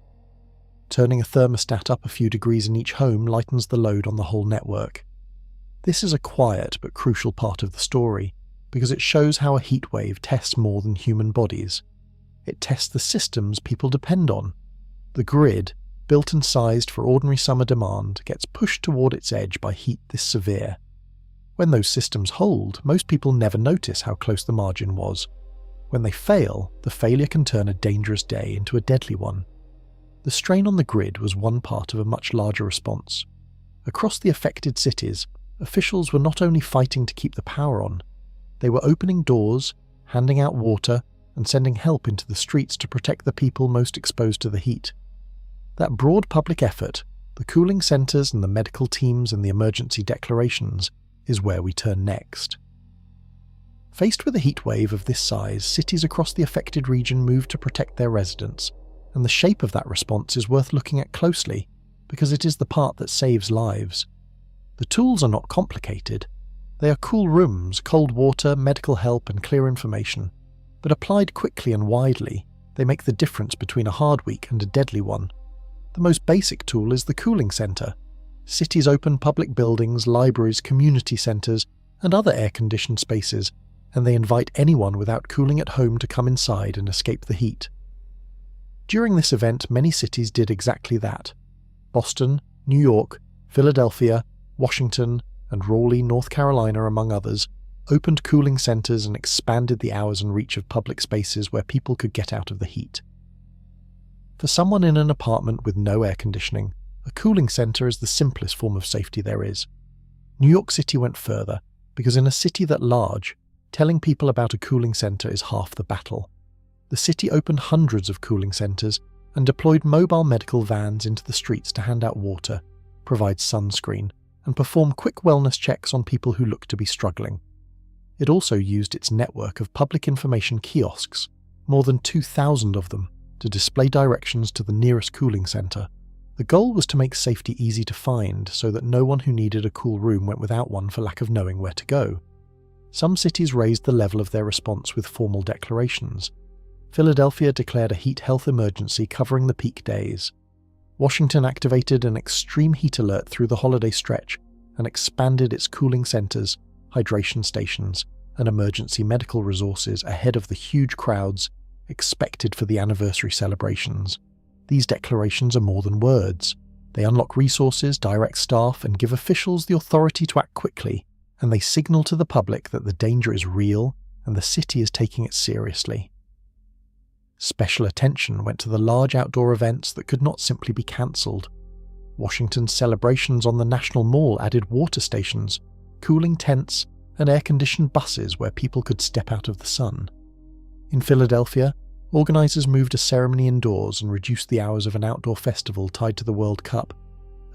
Turning a thermostat up a few degrees in each home lightens the load on the whole network. This is a quiet but crucial part of the story, because it shows how a heatwave tests more than human bodies. It tests the systems people depend on. The grid, built and sized for ordinary summer demand, gets pushed toward its edge by heat this severe. When those systems hold, most people never notice how close the margin was. When they fail, the failure can turn a dangerous day into a deadly one. The strain on the grid was one part of a much larger response. Across the affected cities, officials were not only fighting to keep the power on, they were opening doors, handing out water, and sending help into the streets to protect the people most exposed to the heat. That broad public effort, the cooling centres and the medical teams and the emergency declarations, is where we turn next. Faced with a heatwave of this size, cities across the affected region moved to protect their residents, and the shape of that response is worth looking at closely, because it is the part that saves lives. The tools are not complicated. They are cool rooms, cold water, medical help, and clear information. But applied quickly and widely, they make the difference between a hard week and a deadly one. The most basic tool is the cooling centre. Cities open public buildings, libraries, community centres, and other air-conditioned spaces, and they invite anyone without cooling at home to come inside and escape the heat. During this event, many cities did exactly that. Boston, New York, Philadelphia, Washington, and Raleigh, North Carolina, among others, opened cooling centres and expanded the hours and reach of public spaces where people could get out of the heat. For someone in an apartment with no air conditioning, a cooling centre is the simplest form of safety there is. New York City went further, because in a city that large, telling people about a cooling centre is half the battle. The city opened hundreds of cooling centres and deployed mobile medical vans into the streets to hand out water, provide sunscreen, and perform quick wellness checks on people who looked to be struggling. It also used its network of public information kiosks, more than 2,000 of them, to display directions to the nearest cooling centre. The goal was to make safety easy to find so that no one who needed a cool room went without one for lack of knowing where to go. Some cities raised the level of their response with formal declarations. Philadelphia declared a heat health emergency covering the peak days. Washington activated an extreme heat alert through the holiday stretch and expanded its cooling centres, hydration stations, and emergency medical resources ahead of the huge crowds expected for the anniversary celebrations. These declarations are more than words. They unlock resources, direct staff, and give officials the authority to act quickly, and they signal to the public that the danger is real and the city is taking it seriously. Special attention went to the large outdoor events that could not simply be cancelled. Washington's celebrations on the National Mall added water stations, cooling tents, and air-conditioned buses where people could step out of the sun. In Philadelphia, organisers moved a ceremony indoors and reduced the hours of an outdoor festival tied to the World Cup,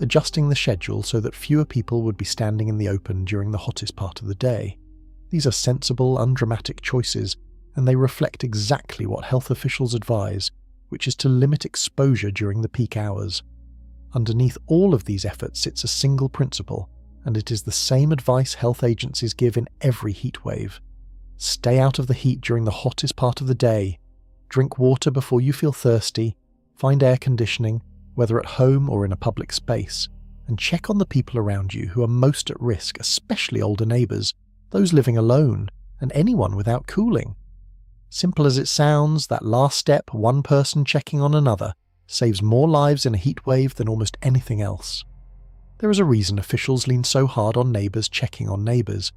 adjusting the schedule so that fewer people would be standing in the open during the hottest part of the day. These are sensible, undramatic choices, and they reflect exactly what health officials advise, which is to limit exposure during the peak hours. Underneath all of these efforts sits a single principle, and it is the same advice health agencies give in every heat wave. Stay out of the heat during the hottest part of the day. Drink water before you feel thirsty. Find air conditioning, whether at home or in a public space, and check on the people around you who are most at risk, especially older neighbours, those living alone, and anyone without cooling. Simple as it sounds, that last step, one person checking on another, saves more lives in a heatwave than almost anything else. There is a reason officials lean so hard on neighbours checking on neighbours.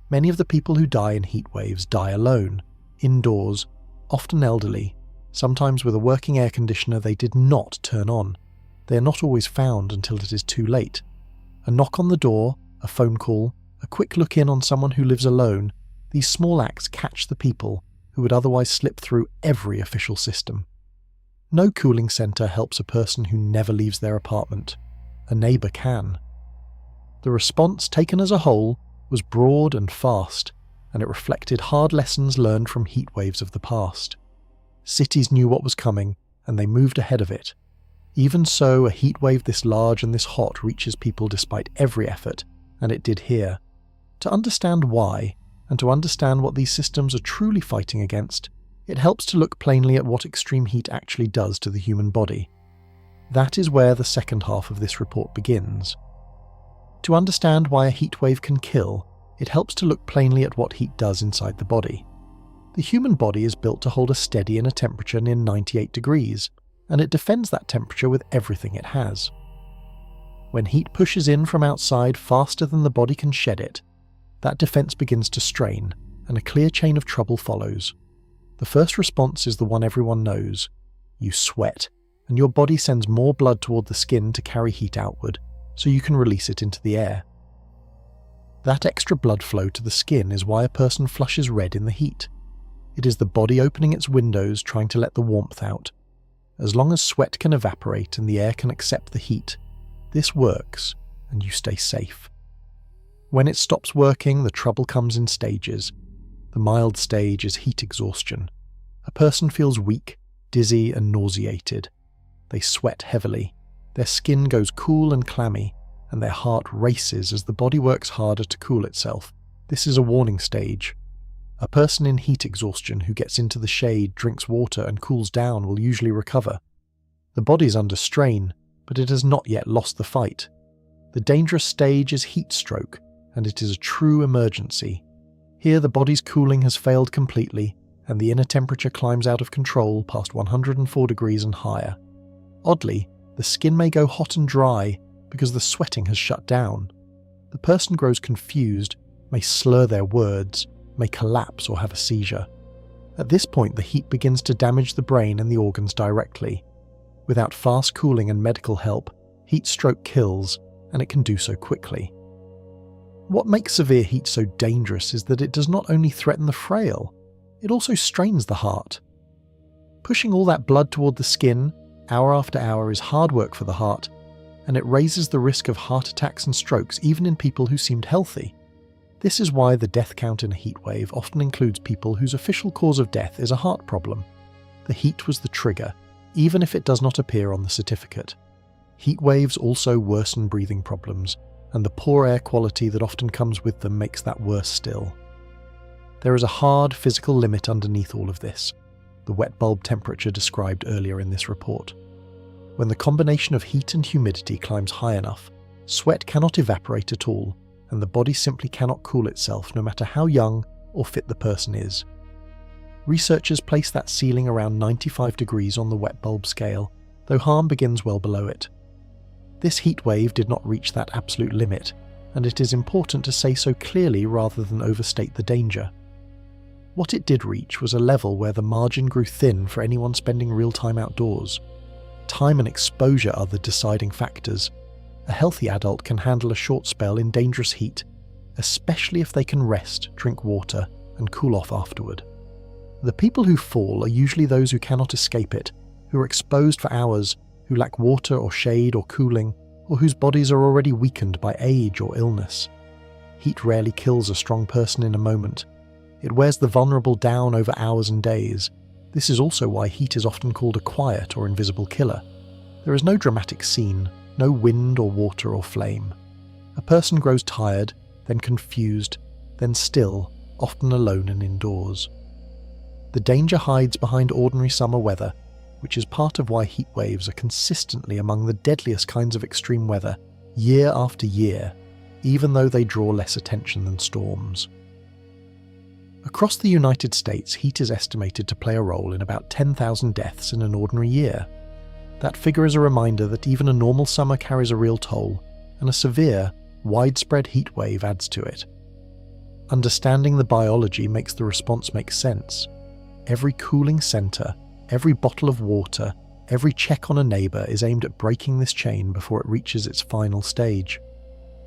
Many of the people who die in heatwaves die alone, indoors, often elderly, sometimes with a working air conditioner they did not turn on. They are not always found until it is too late. A knock on the door, a phone call, a quick look in on someone who lives alone, these small acts catch the people who would otherwise slip through every official system. No cooling centre helps a person who never leaves their apartment. A neighbour can. The response, taken as a whole, was broad and fast, and it reflected hard lessons learned from heatwaves of the past. Cities knew what was coming, and they moved ahead of it. Even so, a heatwave this large and this hot reaches people despite every effort, and it did here. To understand why, and to understand what these systems are truly fighting against, it helps to look plainly at what extreme heat actually does to the human body. That is where the second half of this report begins. To understand why a heatwave can kill, it helps to look plainly at what heat does inside the body. The human body is built to hold a steady inner temperature near 98 degrees, and it defends that temperature with everything it has. When heat pushes in from outside faster than the body can shed it, that defense begins to strain, and a clear chain of trouble follows. The first response is the one everyone knows. You sweat, and your body sends more blood toward the skin to carry heat outward, so you can release it into the air. That extra blood flow to the skin is why a person flushes red in the heat. It is the body opening its windows trying to let the warmth out. As long as sweat can evaporate and the air can accept the heat, this works, and you stay safe. When it stops working, the trouble comes in stages. The mild stage is heat exhaustion. A person feels weak, dizzy, and nauseated. They sweat heavily. Their skin goes cool and clammy, and their heart races as the body works harder to cool itself. This is a warning stage. A person in heat exhaustion who gets into the shade, drinks water, and cools down will usually recover. The body is under strain, but it has not yet lost the fight. The dangerous stage is heat stroke, and it is a true emergency. Here the body's cooling has failed completely, and the inner temperature climbs out of control past 104 degrees and higher. Oddly, the skin may go hot and dry because the sweating has shut down. The person grows confused, may slur their words, may collapse or have a seizure. At this point, the heat begins to damage the brain and the organs directly. Without fast cooling and medical help, heat stroke kills, and it can do so quickly. What makes severe heat so dangerous is that it does not only threaten the frail, it also strains the heart. Pushing all that blood toward the skin, hour after hour, is hard work for the heart, and it raises the risk of heart attacks and strokes even in people who seemed healthy. This is why the death count in a heatwave often includes people whose official cause of death is a heart problem. The heat was the trigger, even if it does not appear on the certificate. Heatwaves also worsen breathing problems, and the poor air quality that often comes with them makes that worse still. There is a hard physical limit underneath all of this, the wet bulb temperature described earlier in this report. When the combination of heat and humidity climbs high enough, sweat cannot evaporate at all, and the body simply cannot cool itself no matter how young or fit the person is. Researchers place that ceiling around 95 degrees on the wet bulb scale, though harm begins well below it. This heat wave did not reach that absolute limit, and it is important to say so clearly rather than overstate the danger. What it did reach was a level where the margin grew thin for anyone spending real time outdoors. Time and exposure are the deciding factors. A healthy adult can handle a short spell in dangerous heat, especially if they can rest, drink water, and cool off afterward. The people who fall are usually those who cannot escape it, who are exposed for hours, who lack water or shade or cooling, or whose bodies are already weakened by age or illness. Heat rarely kills a strong person in a moment. It wears the vulnerable down over hours and days. This is also why heat is often called a quiet or invisible killer. There is no dramatic scene, no wind or water or flame. A person grows tired, then confused, then still, often alone and indoors. The danger hides behind ordinary summer weather, which is part of why heat waves are consistently among the deadliest kinds of extreme weather, year after year, even though they draw less attention than storms. Across the United States, heat is estimated to play a role in about 10,000 deaths in an ordinary year. That figure is a reminder that even a normal summer carries a real toll, and a severe, widespread heat wave adds to it. Understanding the biology makes the response make sense. Every cooling centre, every bottle of water, every check on a neighbour is aimed at breaking this chain before it reaches its final stage.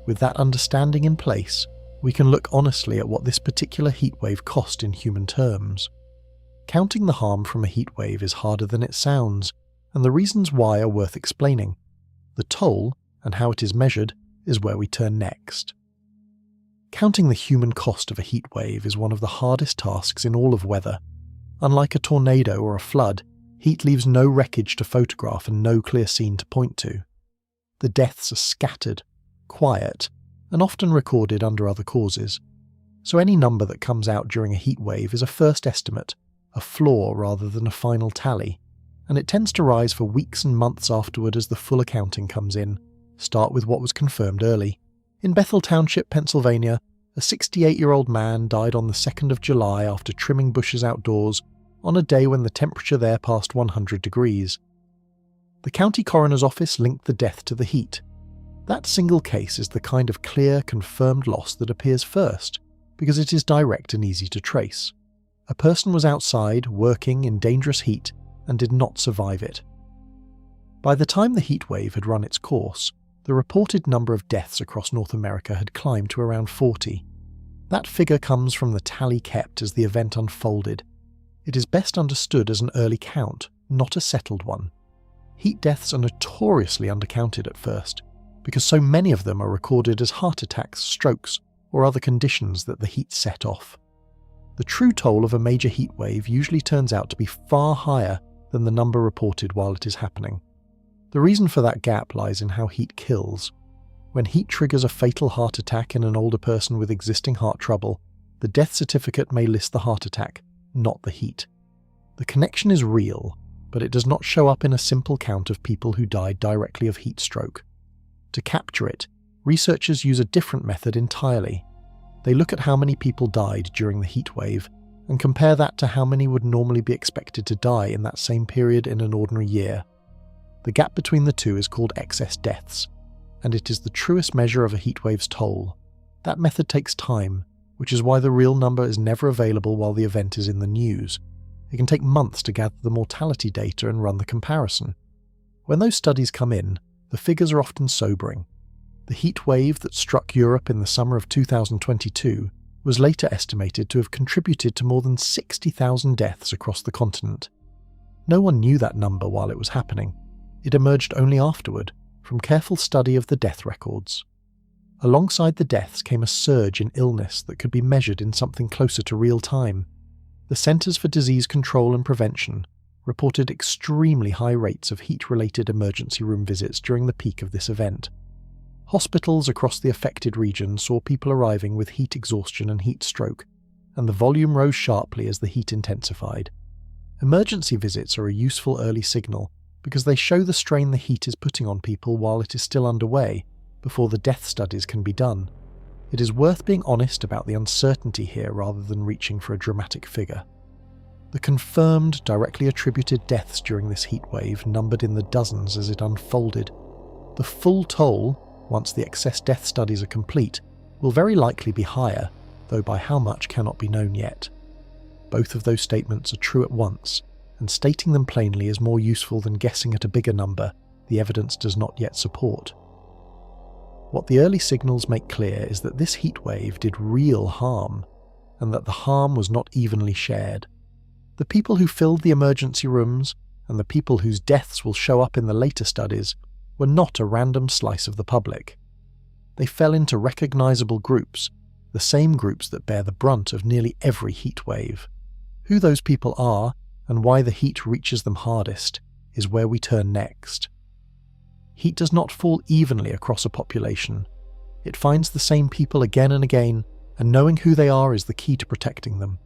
With that understanding in place, we can look honestly at what this particular heatwave cost in human terms. Counting the harm from a heatwave is harder than it sounds, and the reasons why are worth explaining. The toll, and how it is measured, is where we turn next. Counting the human cost of a heatwave is one of the hardest tasks in all of weather. Unlike a tornado or a flood, heat leaves no wreckage to photograph and no clear scene to point to. The deaths are scattered, quiet, and often recorded under other causes. So any number that comes out during a heat wave is a first estimate, a floor rather than a final tally, and it tends to rise for weeks and months afterward as the full accounting comes in. Start with what was confirmed early. In Bethel Township, Pennsylvania, a 68-year-old man died on the 2nd of July after trimming bushes outdoors on a day when the temperature there passed 100 degrees. The county coroner's office linked the death to the heat. That single case is the kind of clear, confirmed loss that appears first, because it is direct and easy to trace. A person was outside, working in dangerous heat, and did not survive it. By the time the heat wave had run its course, the reported number of deaths across North America had climbed to around 40. That figure comes from the tally kept as the event unfolded. It is best understood as an early count, not a settled one. Heat deaths are notoriously undercounted at first, because so many of them are recorded as heart attacks, strokes, or other conditions that the heat set off. The true toll of a major heat wave usually turns out to be far higher than the number reported while it is happening. The reason for that gap lies in how heat kills. When heat triggers a fatal heart attack in an older person with existing heart trouble, the death certificate may list the heart attack, not the heat. The connection is real, but it does not show up in a simple count of people who died directly of heat stroke. To capture it, researchers use a different method entirely. They look at how many people died during the heat wave and compare that to how many would normally be expected to die in that same period in an ordinary year. The gap between the two is called excess deaths, and it is the truest measure of a heatwave's toll. That method takes time, which is why the real number is never available while the event is in the news. It can take months to gather the mortality data and run the comparison. When those studies come in, the figures are often sobering. The heat wave that struck Europe in the summer of 2022 was later estimated to have contributed to more than 60,000 deaths across the continent. No one knew that number while it was happening. It emerged only afterward, from careful study of the death records. Alongside the deaths came a surge in illness that could be measured in something closer to real time. The Centers for Disease Control and Prevention reported extremely high rates of heat-related emergency room visits during the peak of this event. Hospitals across the affected region saw people arriving with heat exhaustion and heat stroke, and the volume rose sharply as the heat intensified. Emergency visits are a useful early signal because they show the strain the heat is putting on people while it is still underway, before the death studies can be done. It is worth being honest about the uncertainty here rather than reaching for a dramatic figure. The confirmed, directly attributed deaths during this heatwave numbered in the dozens as it unfolded. The full toll, once the excess death studies are complete, will very likely be higher, though by how much cannot be known yet. Both of those statements are true at once, and stating them plainly is more useful than guessing at a bigger number the evidence does not yet support. What the early signals make clear is that this heatwave did real harm, and that the harm was not evenly shared. The people who filled the emergency rooms, and the people whose deaths will show up in the later studies, were not a random slice of the public. They fell into recognizable groups, the same groups that bear the brunt of nearly every heatwave. Who those people are, and why the heat reaches them hardest, is where we turn next. Heat does not fall evenly across a population. It finds the same people again and again, and knowing who they are is the key to protecting them.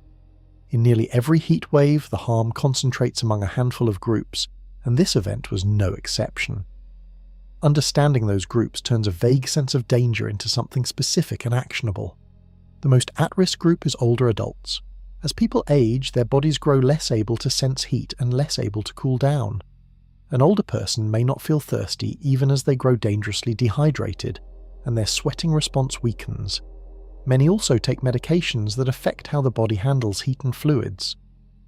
In nearly every heat wave, the harm concentrates among a handful of groups, and this event was no exception. Understanding those groups turns a vague sense of danger into something specific and actionable. The most at-risk group is older adults. As people age, their bodies grow less able to sense heat and less able to cool down. An older person may not feel thirsty even as they grow dangerously dehydrated, and their sweating response weakens. Many also take medications that affect how the body handles heat and fluids.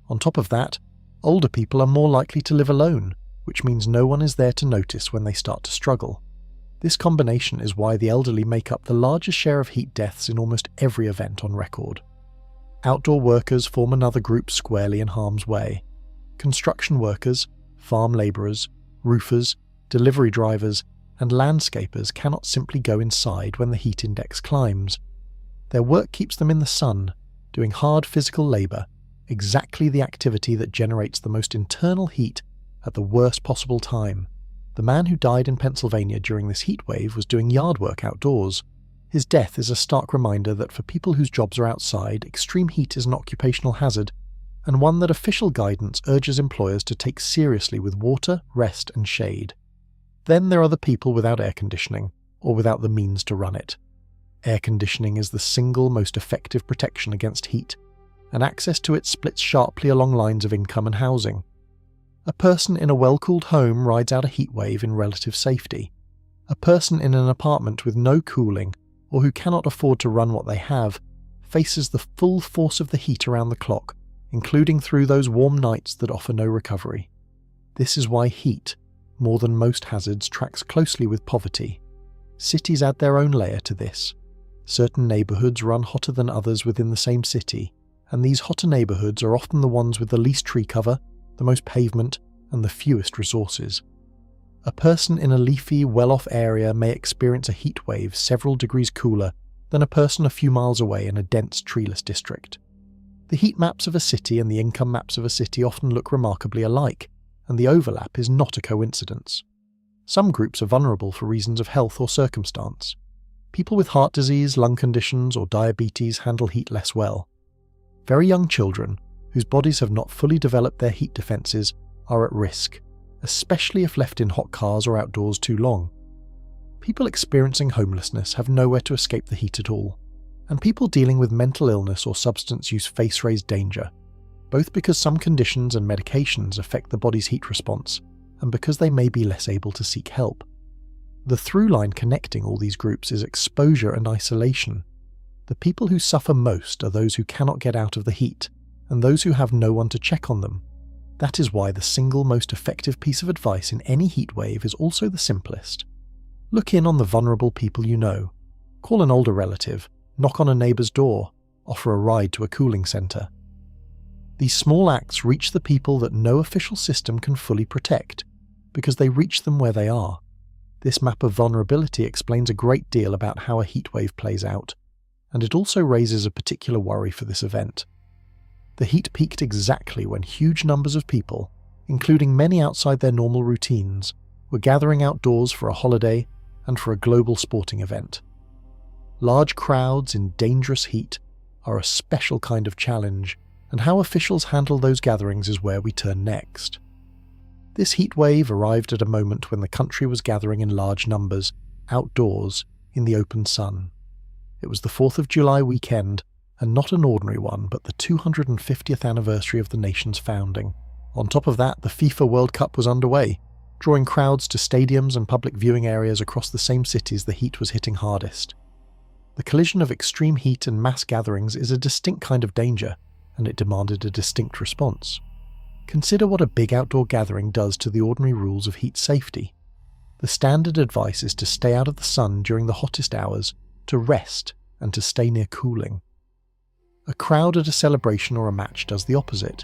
On top of that, older people are more likely to live alone, which means no one is there to notice when they start to struggle. This combination is why the elderly make up the largest share of heat deaths in almost every event on record. Outdoor workers form another group squarely in harm's way. Construction workers, farm labourers, roofers, delivery drivers, and landscapers cannot simply go inside when the heat index climbs. Their work keeps them in the sun, doing hard physical labour, exactly the activity that generates the most internal heat at the worst possible time. The man who died in Pennsylvania during this heat wave was doing yard work outdoors. His death is a stark reminder that for people whose jobs are outside, extreme heat is an occupational hazard, and one that official guidance urges employers to take seriously with water, rest, and shade. Then there are the people without air conditioning, or without the means to run it. Air conditioning is the single most effective protection against heat, and access to it splits sharply along lines of income and housing. A person in a well-cooled home rides out a heat wave in relative safety. A person in an apartment with no cooling, or who cannot afford to run what they have, faces the full force of the heat around the clock, including through those warm nights that offer no recovery. This is why heat, more than most hazards, tracks closely with poverty. Cities add their own layer to this. Certain neighbourhoods run hotter than others within the same city, and these hotter neighbourhoods are often the ones with the least tree cover, the most pavement, and the fewest resources. A person in a leafy, well-off area may experience a heat wave several degrees cooler than a person a few miles away in a dense, treeless district. The heat maps of a city and the income maps of a city often look remarkably alike, and the overlap is not a coincidence. Some groups are vulnerable for reasons of health or circumstance. People with heart disease, lung conditions, or diabetes handle heat less well. Very young children, whose bodies have not fully developed their heat defences, are at risk, especially if left in hot cars or outdoors too long. People experiencing homelessness have nowhere to escape the heat at all, and people dealing with mental illness or substance use face raised danger, both because some conditions and medications affect the body's heat response, and because they may be less able to seek help. The through line connecting all these groups is exposure and isolation. The people who suffer most are those who cannot get out of the heat, and those who have no one to check on them. That is why the single most effective piece of advice in any heat wave is also the simplest. Look in on the vulnerable people you know. Call an older relative, knock on a neighbour's door, offer a ride to a cooling centre. These small acts reach the people that no official system can fully protect, because they reach them where they are. This map of vulnerability explains a great deal about how a heat wave plays out, and it also raises a particular worry for this event. The heat peaked exactly when huge numbers of people, including many outside their normal routines, were gathering outdoors for a holiday and for a global sporting event. Large crowds in dangerous heat are a special kind of challenge, and how officials handle those gatherings is where we turn next. This heat wave arrived at a moment when the country was gathering in large numbers, outdoors, in the open sun. It was the 4th of July weekend, and not an ordinary one, but the 250th anniversary of the nation's founding. On top of that, the FIFA World Cup was underway, drawing crowds to stadiums and public viewing areas across the same cities the heat was hitting hardest. The collision of extreme heat and mass gatherings is a distinct kind of danger, and it demanded a distinct response. Consider what a big outdoor gathering does to the ordinary rules of heat safety. The standard advice is to stay out of the sun during the hottest hours, to rest, and to stay near cooling. A crowd at a celebration or a match does the opposite.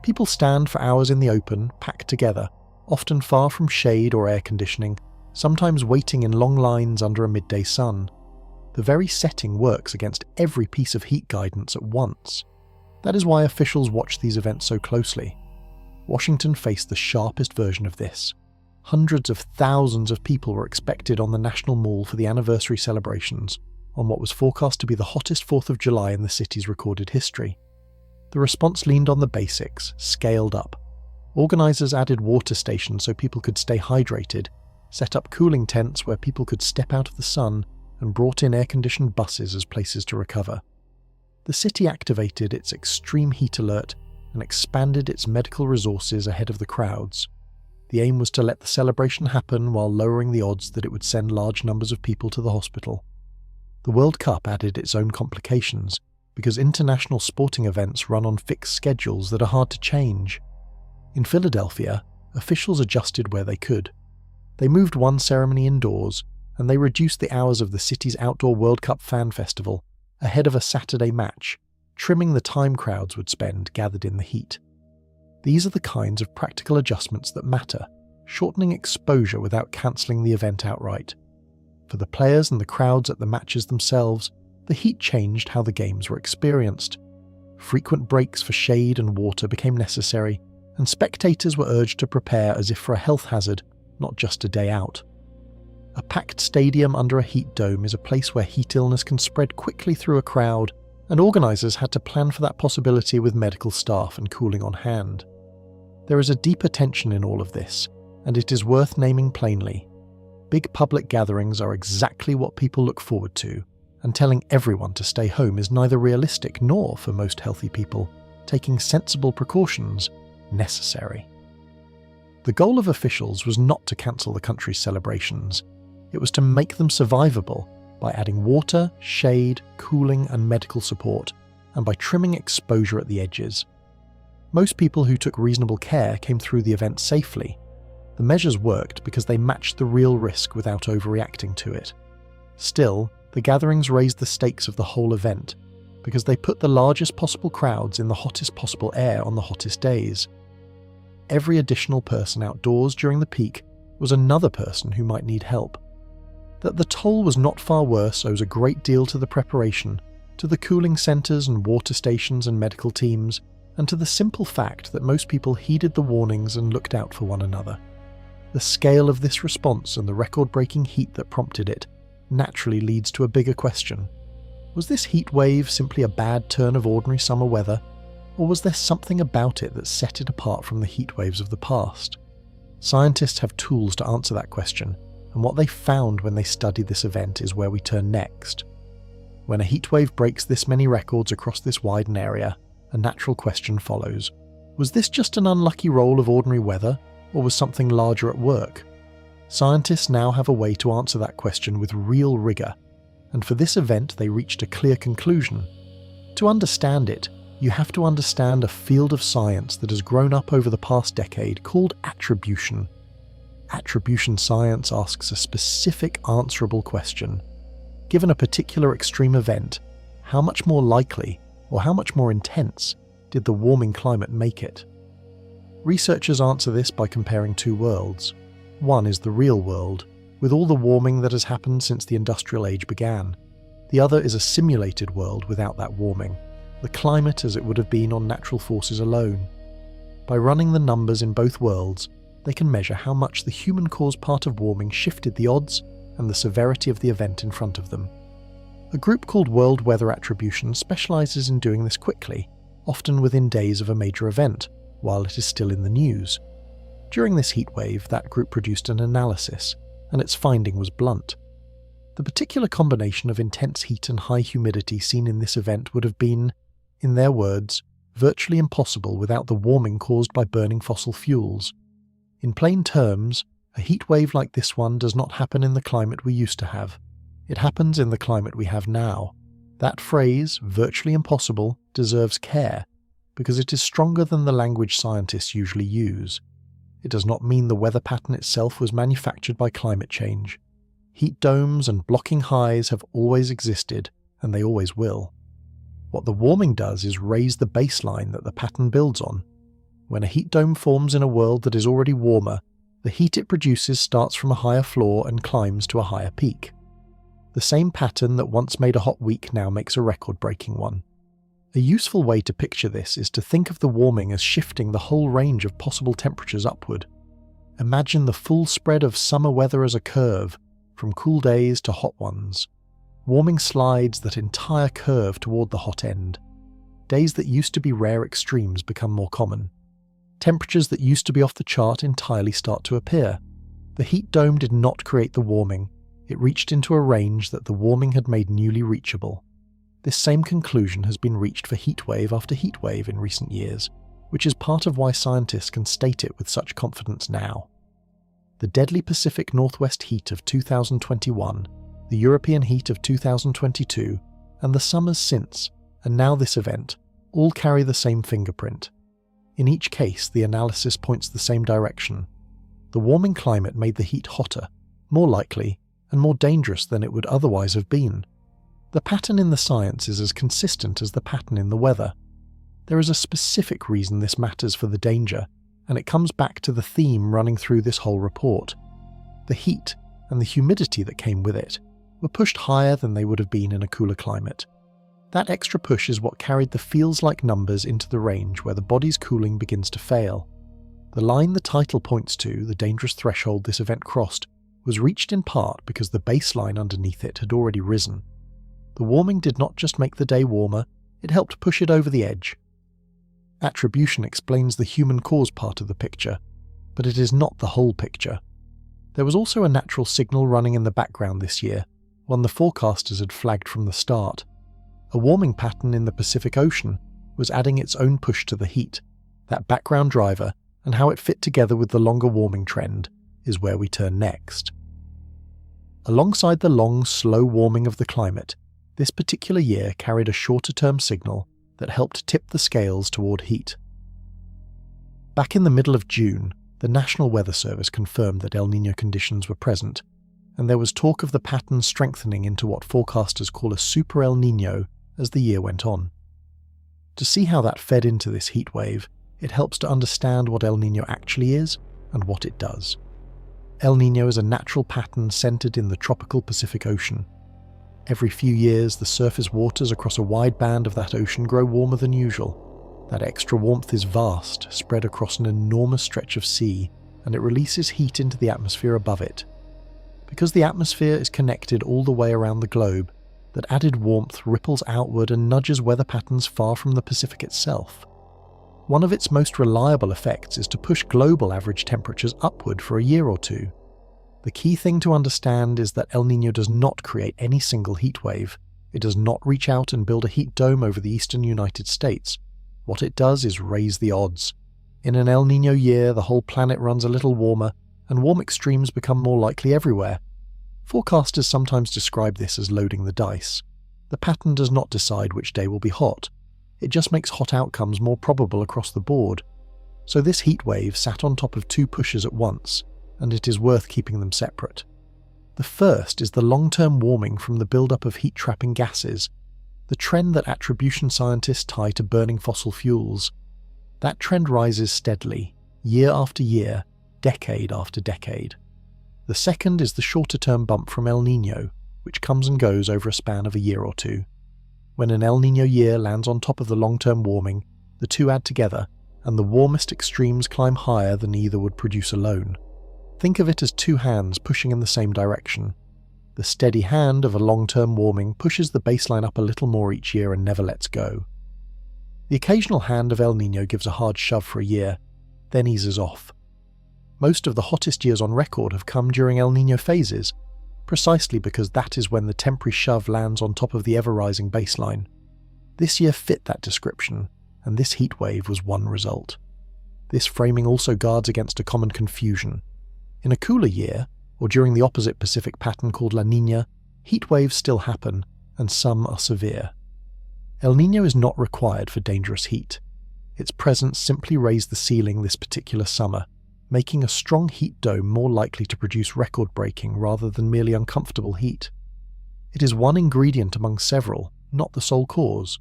People stand for hours in the open, packed together, often far from shade or air conditioning, sometimes waiting in long lines under a midday sun. The very setting works against every piece of heat guidance at once. That is why officials watch these events so closely. Washington faced the sharpest version of this. Hundreds of thousands of people were expected on the National Mall for the anniversary celebrations, on what was forecast to be the hottest 4th of July in the city's recorded history. The response leaned on the basics, scaled up. Organisers added water stations so people could stay hydrated, set up cooling tents where people could step out of the sun, and brought in air-conditioned buses as places to recover. the city activated its extreme heat alert and expanded its medical resources ahead of the crowds. The aim was to let the celebration happen while lowering the odds that it would send large numbers of people to the hospital. The World Cup added its own complications, because international sporting events run on fixed schedules that are hard to change. In Philadelphia, officials adjusted where they could. They moved one ceremony indoors, and they reduced the hours of the city's outdoor World Cup fan festival ahead of a Saturday match, trimming the time crowds would spend gathered in the heat. These are the kinds of practical adjustments that matter, shortening exposure without cancelling the event outright. For the players and the crowds at the matches themselves, the heat changed how the games were experienced. Frequent breaks for shade and water became necessary, and spectators were urged to prepare as if for a health hazard, not just a day out. A packed stadium under a heat dome is a place where heat illness can spread quickly through a crowd, and organisers had to plan for that possibility with medical staff and cooling on hand. There is a deeper tension in all of this, and it is worth naming plainly. Big public gatherings are exactly what people look forward to, and telling everyone to stay home is neither realistic nor, for most healthy people, taking sensible precautions, necessary. The goal of officials was not to cancel the country's celebrations. It was to make them survivable by adding water, shade, cooling and medical support, and by trimming exposure at the edges. Most people who took reasonable care came through the event safely. The measures worked because they matched the real risk without overreacting to it. Still, the gatherings raised the stakes of the whole event, because they put the largest possible crowds in the hottest possible air on the hottest days. Every additional person outdoors during the peak was another person who might need help. That the toll was not far worse owes a great deal to the preparation, to the cooling centres and water stations and medical teams, and to the simple fact that most people heeded the warnings and looked out for one another. The scale of this response and the record-breaking heat that prompted it naturally leads to a bigger question. Was this heat wave simply a bad turn of ordinary summer weather, or was there something about it that set it apart from the heat waves of the past? Scientists have tools to answer that question, and what they found when they studied this event is where we turn next. When a heatwave breaks this many records across this wide an area, a natural question follows. Was this just an unlucky roll of ordinary weather, or was something larger at work? Scientists now have a way to answer that question with real rigour, and for this event they reached a clear conclusion. To understand it, you have to understand a field of science that has grown up over the past decade called attribution. Attribution science asks a specific answerable question. Given a particular extreme event, how much more likely, or how much more intense, did the warming climate make it? Researchers answer this by comparing two worlds. One is the real world, with all the warming that has happened since the industrial age began. The other is a simulated world without that warming, the climate as it would have been on natural forces alone. By running the numbers in both worlds, they can measure how much the human-caused part of warming shifted the odds and the severity of the event in front of them. A group called World Weather Attribution specialises in doing this quickly, often within days of a major event, while it is still in the news. During this heatwave, that group produced an analysis, and its finding was blunt. The particular combination of intense heat and high humidity seen in this event would have been, in their words, virtually impossible without the warming caused by burning fossil fuels. In plain terms, a heatwave like this one does not happen in the climate we used to have. It happens in the climate we have now. That phrase, virtually impossible, deserves care, because it is stronger than the language scientists usually use. It does not mean the weather pattern itself was manufactured by climate change. Heat domes and blocking highs have always existed, and they always will. What the warming does is raise the baseline that the pattern builds on. When a heat dome forms in a world that is already warmer, the heat it produces starts from a higher floor and climbs to a higher peak. The same pattern that once made a hot week now makes a record-breaking one. A useful way to picture this is to think of the warming as shifting the whole range of possible temperatures upward. Imagine the full spread of summer weather as a curve, from cool days to hot ones. Warming slides that entire curve toward the hot end. Days that used to be rare extremes become more common. Temperatures that used to be off the chart entirely start to appear. The heat dome did not create the warming. It reached into a range that the warming had made newly reachable. This same conclusion has been reached for heatwave after heatwave in recent years, which is part of why scientists can state it with such confidence now. The deadly Pacific Northwest heat of 2021, the European heat of 2022, and the summers since, and now this event, all carry the same fingerprint. In each case, the analysis points the same direction. The warming climate made the heat hotter, more likely, and more dangerous than it would otherwise have been. The pattern in the science is as consistent as the pattern in the weather. There is a specific reason this matters for the danger, and it comes back to the theme running through this whole report. The heat and the humidity that came with it were pushed higher than they would have been in a cooler climate. That extra push is what carried the feels-like numbers into the range where the body's cooling begins to fail. The line the title points to, the dangerous threshold this event crossed, was reached in part because the baseline underneath it had already risen. The warming did not just make the day warmer, it helped push it over the edge. Attribution explains the human cause part of the picture, but it is not the whole picture. There was also a natural signal running in the background this year, one the forecasters had flagged from the start. A warming pattern in the Pacific Ocean was adding its own push to the heat. That background driver, and how it fit together with the longer warming trend, is where we turn next. Alongside the long, slow warming of the climate, this particular year carried a shorter-term signal that helped tip the scales toward heat. Back in the middle of June, the National Weather Service confirmed that El Niño conditions were present, and there was talk of the pattern strengthening into what forecasters call a super El Niño as the year went on. To see how that fed into this heat wave, it helps to understand what El Niño actually is and what it does. El Niño is a natural pattern centered in the tropical Pacific Ocean. Every few years, the surface waters across a wide band of that ocean grow warmer than usual. That extra warmth is vast, spread across an enormous stretch of sea, and it releases heat into the atmosphere above it. Because the atmosphere is connected all the way around the globe, that added warmth ripples outward and nudges weather patterns far from the Pacific itself. One of its most reliable effects is to push global average temperatures upward for a year or two. The key thing to understand is that El Niño does not create any single heat wave. It does not reach out and build a heat dome over the eastern United States. What it does is raise the odds. In an El Niño year, the whole planet runs a little warmer, and warm extremes become more likely everywhere. Forecasters sometimes describe this as loading the dice. The pattern does not decide which day will be hot. It just makes hot outcomes more probable across the board. So this heat wave sat on top of two pushes at once, and it is worth keeping them separate. The first is the long-term warming from the buildup of heat-trapping gases, the trend that attribution scientists tie to burning fossil fuels. That trend rises steadily, year after year, decade after decade. The second is the shorter-term bump from El Niño, which comes and goes over a span of a year or two. When an El Niño year lands on top of the long-term warming, the two add together, and the warmest extremes climb higher than either would produce alone. Think of it as two hands pushing in the same direction. The steady hand of a long-term warming pushes the baseline up a little more each year and never lets go. The occasional hand of El Niño gives a hard shove for a year, then eases off. Most of the hottest years on record have come during El Niño phases, precisely because that is when the temporary shove lands on top of the ever-rising baseline. This year fit that description, and this heat wave was one result. This framing also guards against a common confusion. In a cooler year, or during the opposite Pacific pattern called La Niña, heat waves still happen, and some are severe. El Niño is not required for dangerous heat. Its presence simply raised the ceiling this particular summer, making a strong heat dome more likely to produce record-breaking rather than merely uncomfortable heat. It is one ingredient among several, not the sole cause.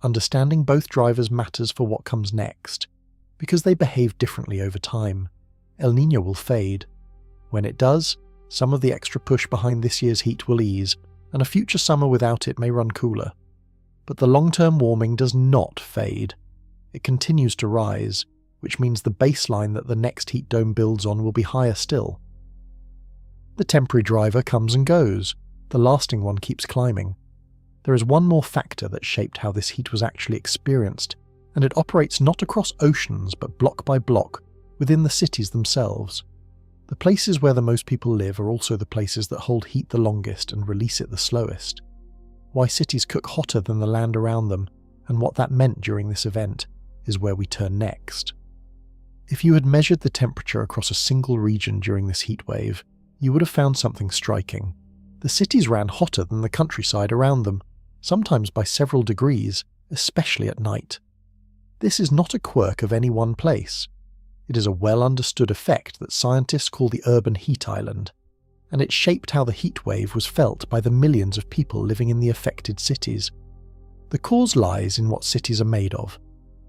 Understanding both drivers matters for what comes next, because they behave differently over time. El Niño will fade. When it does, some of the extra push behind this year's heat will ease, and a future summer without it may run cooler. But the long-term warming does not fade. It continues to rise, which means the baseline that the next heat dome builds on will be higher still. The temporary driver comes and goes. The lasting one keeps climbing. There is one more factor that shaped how this heat was actually experienced, and it operates not across oceans but block by block, within the cities themselves. The places where the most people live are also the places that hold heat the longest and release it the slowest. Why cities cook hotter than the land around them, and what that meant during this event, is where we turn next. If you had measured the temperature across a single region during this heatwave, you would have found something striking. The cities ran hotter than the countryside around them, sometimes by several degrees, especially at night. This is not a quirk of any one place. It is a well-understood effect that scientists call the urban heat island, and it shaped how the heatwave was felt by the millions of people living in the affected cities. The cause lies in what cities are made of.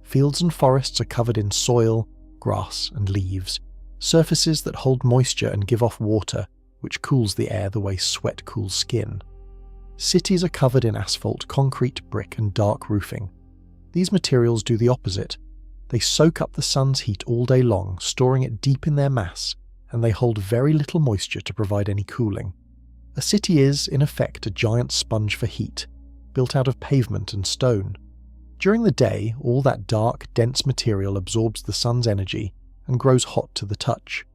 Fields and forests are covered in soil, grass and leaves, surfaces that hold moisture and give off water, which cools the air the way sweat cools skin. Cities are covered in asphalt, concrete, brick and dark roofing. These materials do the opposite. They soak up the sun's heat all day long, storing it deep in their mass, and they hold very little moisture to provide any cooling. A city is, in effect, a giant sponge for heat, built out of pavement and stone. During the day, all that dark, dense material absorbs the sun's energy and grows hot to the touch.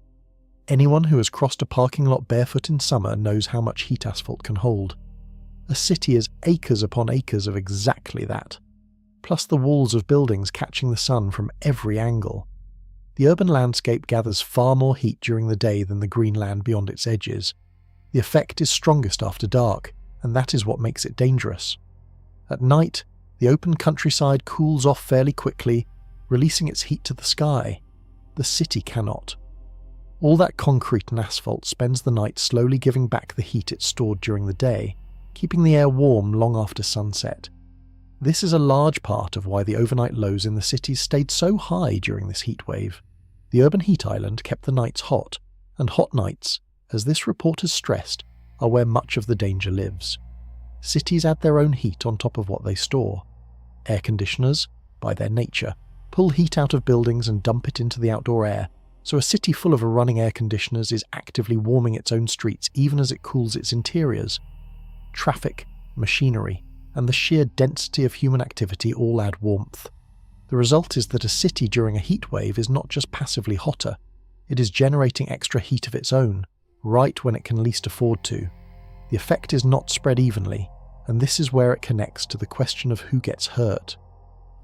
Anyone who has crossed a parking lot barefoot in summer knows how much heat asphalt can hold. A city is acres upon acres of exactly that, plus the walls of buildings catching the sun from every angle. The urban landscape gathers far more heat during the day than the green land beyond its edges. The effect is strongest after dark, and that is what makes it dangerous. At night, the open countryside cools off fairly quickly, releasing its heat to the sky. The city cannot. All that concrete and asphalt spends the night slowly giving back the heat it stored during the day, keeping the air warm long after sunset. This is a large part of why the overnight lows in the cities stayed so high during this heat wave. The urban heat island kept the nights hot, and hot nights, as this report has stressed, are where much of the danger lives. Cities add their own heat on top of what they store. Air conditioners, by their nature, pull heat out of buildings and dump it into the outdoor air, so a city full of running air conditioners is actively warming its own streets even as it cools its interiors. Traffic, machinery, and the sheer density of human activity all add warmth. The result is that a city during a heat wave is not just passively hotter, it is generating extra heat of its own, right when it can least afford to. The effect is not spread evenly, and this is where it connects to the question of who gets hurt.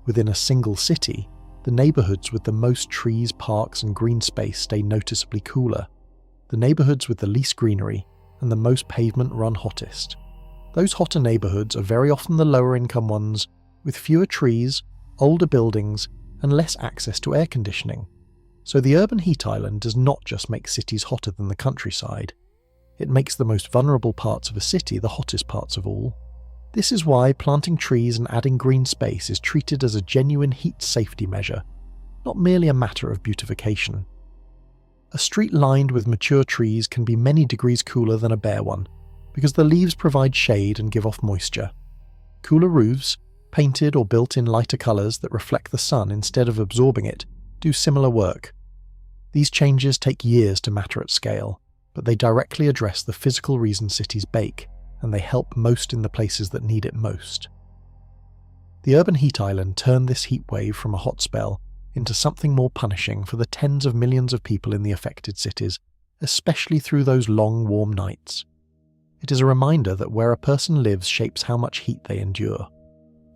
Within a single city, the neighbourhoods with the most trees, parks and green space stay noticeably cooler. The neighbourhoods with the least greenery and the most pavement run hottest. Those hotter neighbourhoods are very often the lower income ones, with fewer trees, older buildings and less access to air conditioning. So the urban heat island does not just make cities hotter than the countryside. It makes the most vulnerable parts of a city the hottest parts of all. This is why planting trees and adding green space is treated as a genuine heat safety measure, not merely a matter of beautification. A street lined with mature trees can be many degrees cooler than a bare one, because the leaves provide shade and give off moisture. Cooler roofs, painted or built in lighter colours that reflect the sun instead of absorbing it, do similar work. These changes take years to matter at scale, but they directly address the physical reason cities bake, and they help most in the places that need it most. The urban heat island turned this heat wave from a hot spell into something more punishing for the tens of millions of people in the affected cities, especially through those long, warm nights. It is a reminder that where a person lives shapes how much heat they endure.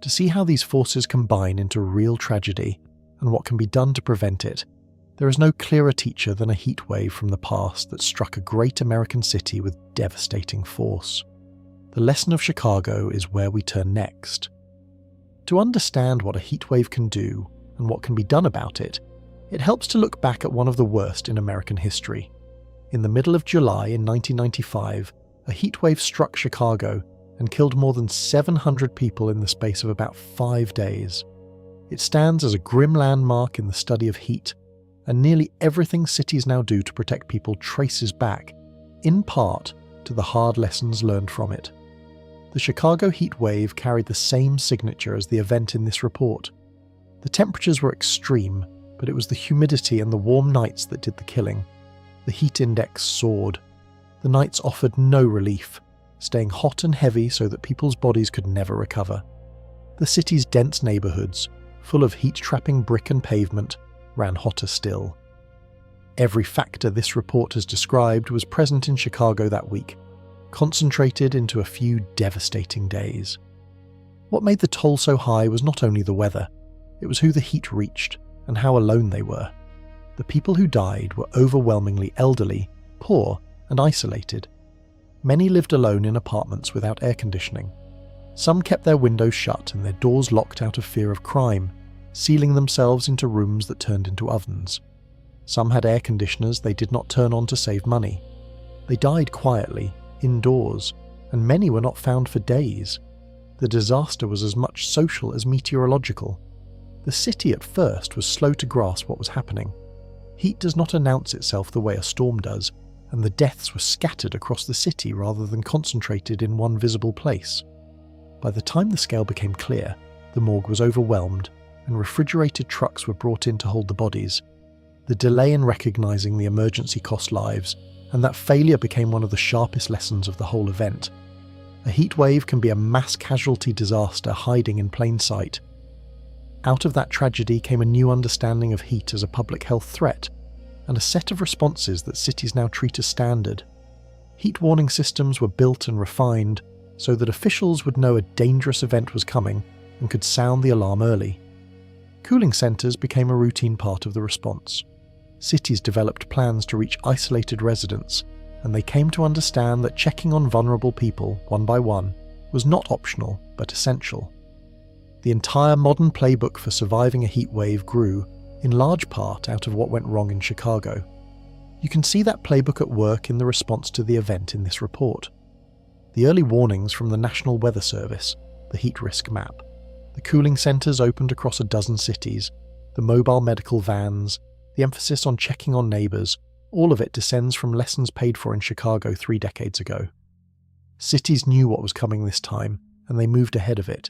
To see how these forces combine into real tragedy, and what can be done to prevent it, there is no clearer teacher than a heat wave from the past that struck a great American city with devastating force. The lesson of Chicago is where we turn next. To understand what a heatwave can do and what can be done about it, it helps to look back at one of the worst in American history. In the middle of July in 1995, a heatwave struck Chicago and killed more than 700 people in the space of about 5 days. It stands as a grim landmark in the study of heat, and nearly everything cities now do to protect people traces back, in part, to the hard lessons learned from it. The Chicago heat wave carried the same signature as the event in this report. The temperatures were extreme, but it was the humidity and the warm nights that did the killing. The heat index soared. The nights offered no relief, staying hot and heavy so that people's bodies could never recover. The city's dense neighbourhoods, full of heat-trapping brick and pavement, ran hotter still. Every factor this report has described was present in Chicago that week. concentrated into a few devastating days. What made the toll so high was not only the weather, it was who the heat reached and how alone they were. The people who died were overwhelmingly elderly, poor, and isolated. Many lived alone in apartments without air conditioning. Some kept their windows shut and their doors locked out of fear of crime, sealing themselves into rooms that turned into ovens. Some had air conditioners they did not turn on to save money. They died quietly, indoors, and many were not found for days. The disaster was as much social as meteorological. The city at first was slow to grasp what was happening. Heat does not announce itself the way a storm does, and the deaths were scattered across the city rather than concentrated in one visible place. By the time the scale became clear, the morgue was overwhelmed, and refrigerated trucks were brought in to hold the bodies. The delay in recognizing the emergency cost lives, and that failure became one of the sharpest lessons of the whole event. A heat wave can be a mass casualty disaster hiding in plain sight. Out of that tragedy came a new understanding of heat as a public health threat, and a set of responses that cities now treat as standard. Heat warning systems were built and refined so that officials would know a dangerous event was coming and could sound the alarm early. Cooling centres became a routine part of the response. Cities developed plans to reach isolated residents, and they came to understand that checking on vulnerable people, one by one, was not optional but essential. The entire modern playbook for surviving a heat wave grew, in large part, out of what went wrong in Chicago. You can see that playbook at work in the response to the event in this report. The early warnings from the National Weather Service, the heat risk map, the cooling centres opened across a dozen cities, the mobile medical vans, the emphasis on checking on neighbours, all of it descends from lessons paid for in Chicago 3 decades ago. Cities knew what was coming this time, and they moved ahead of it.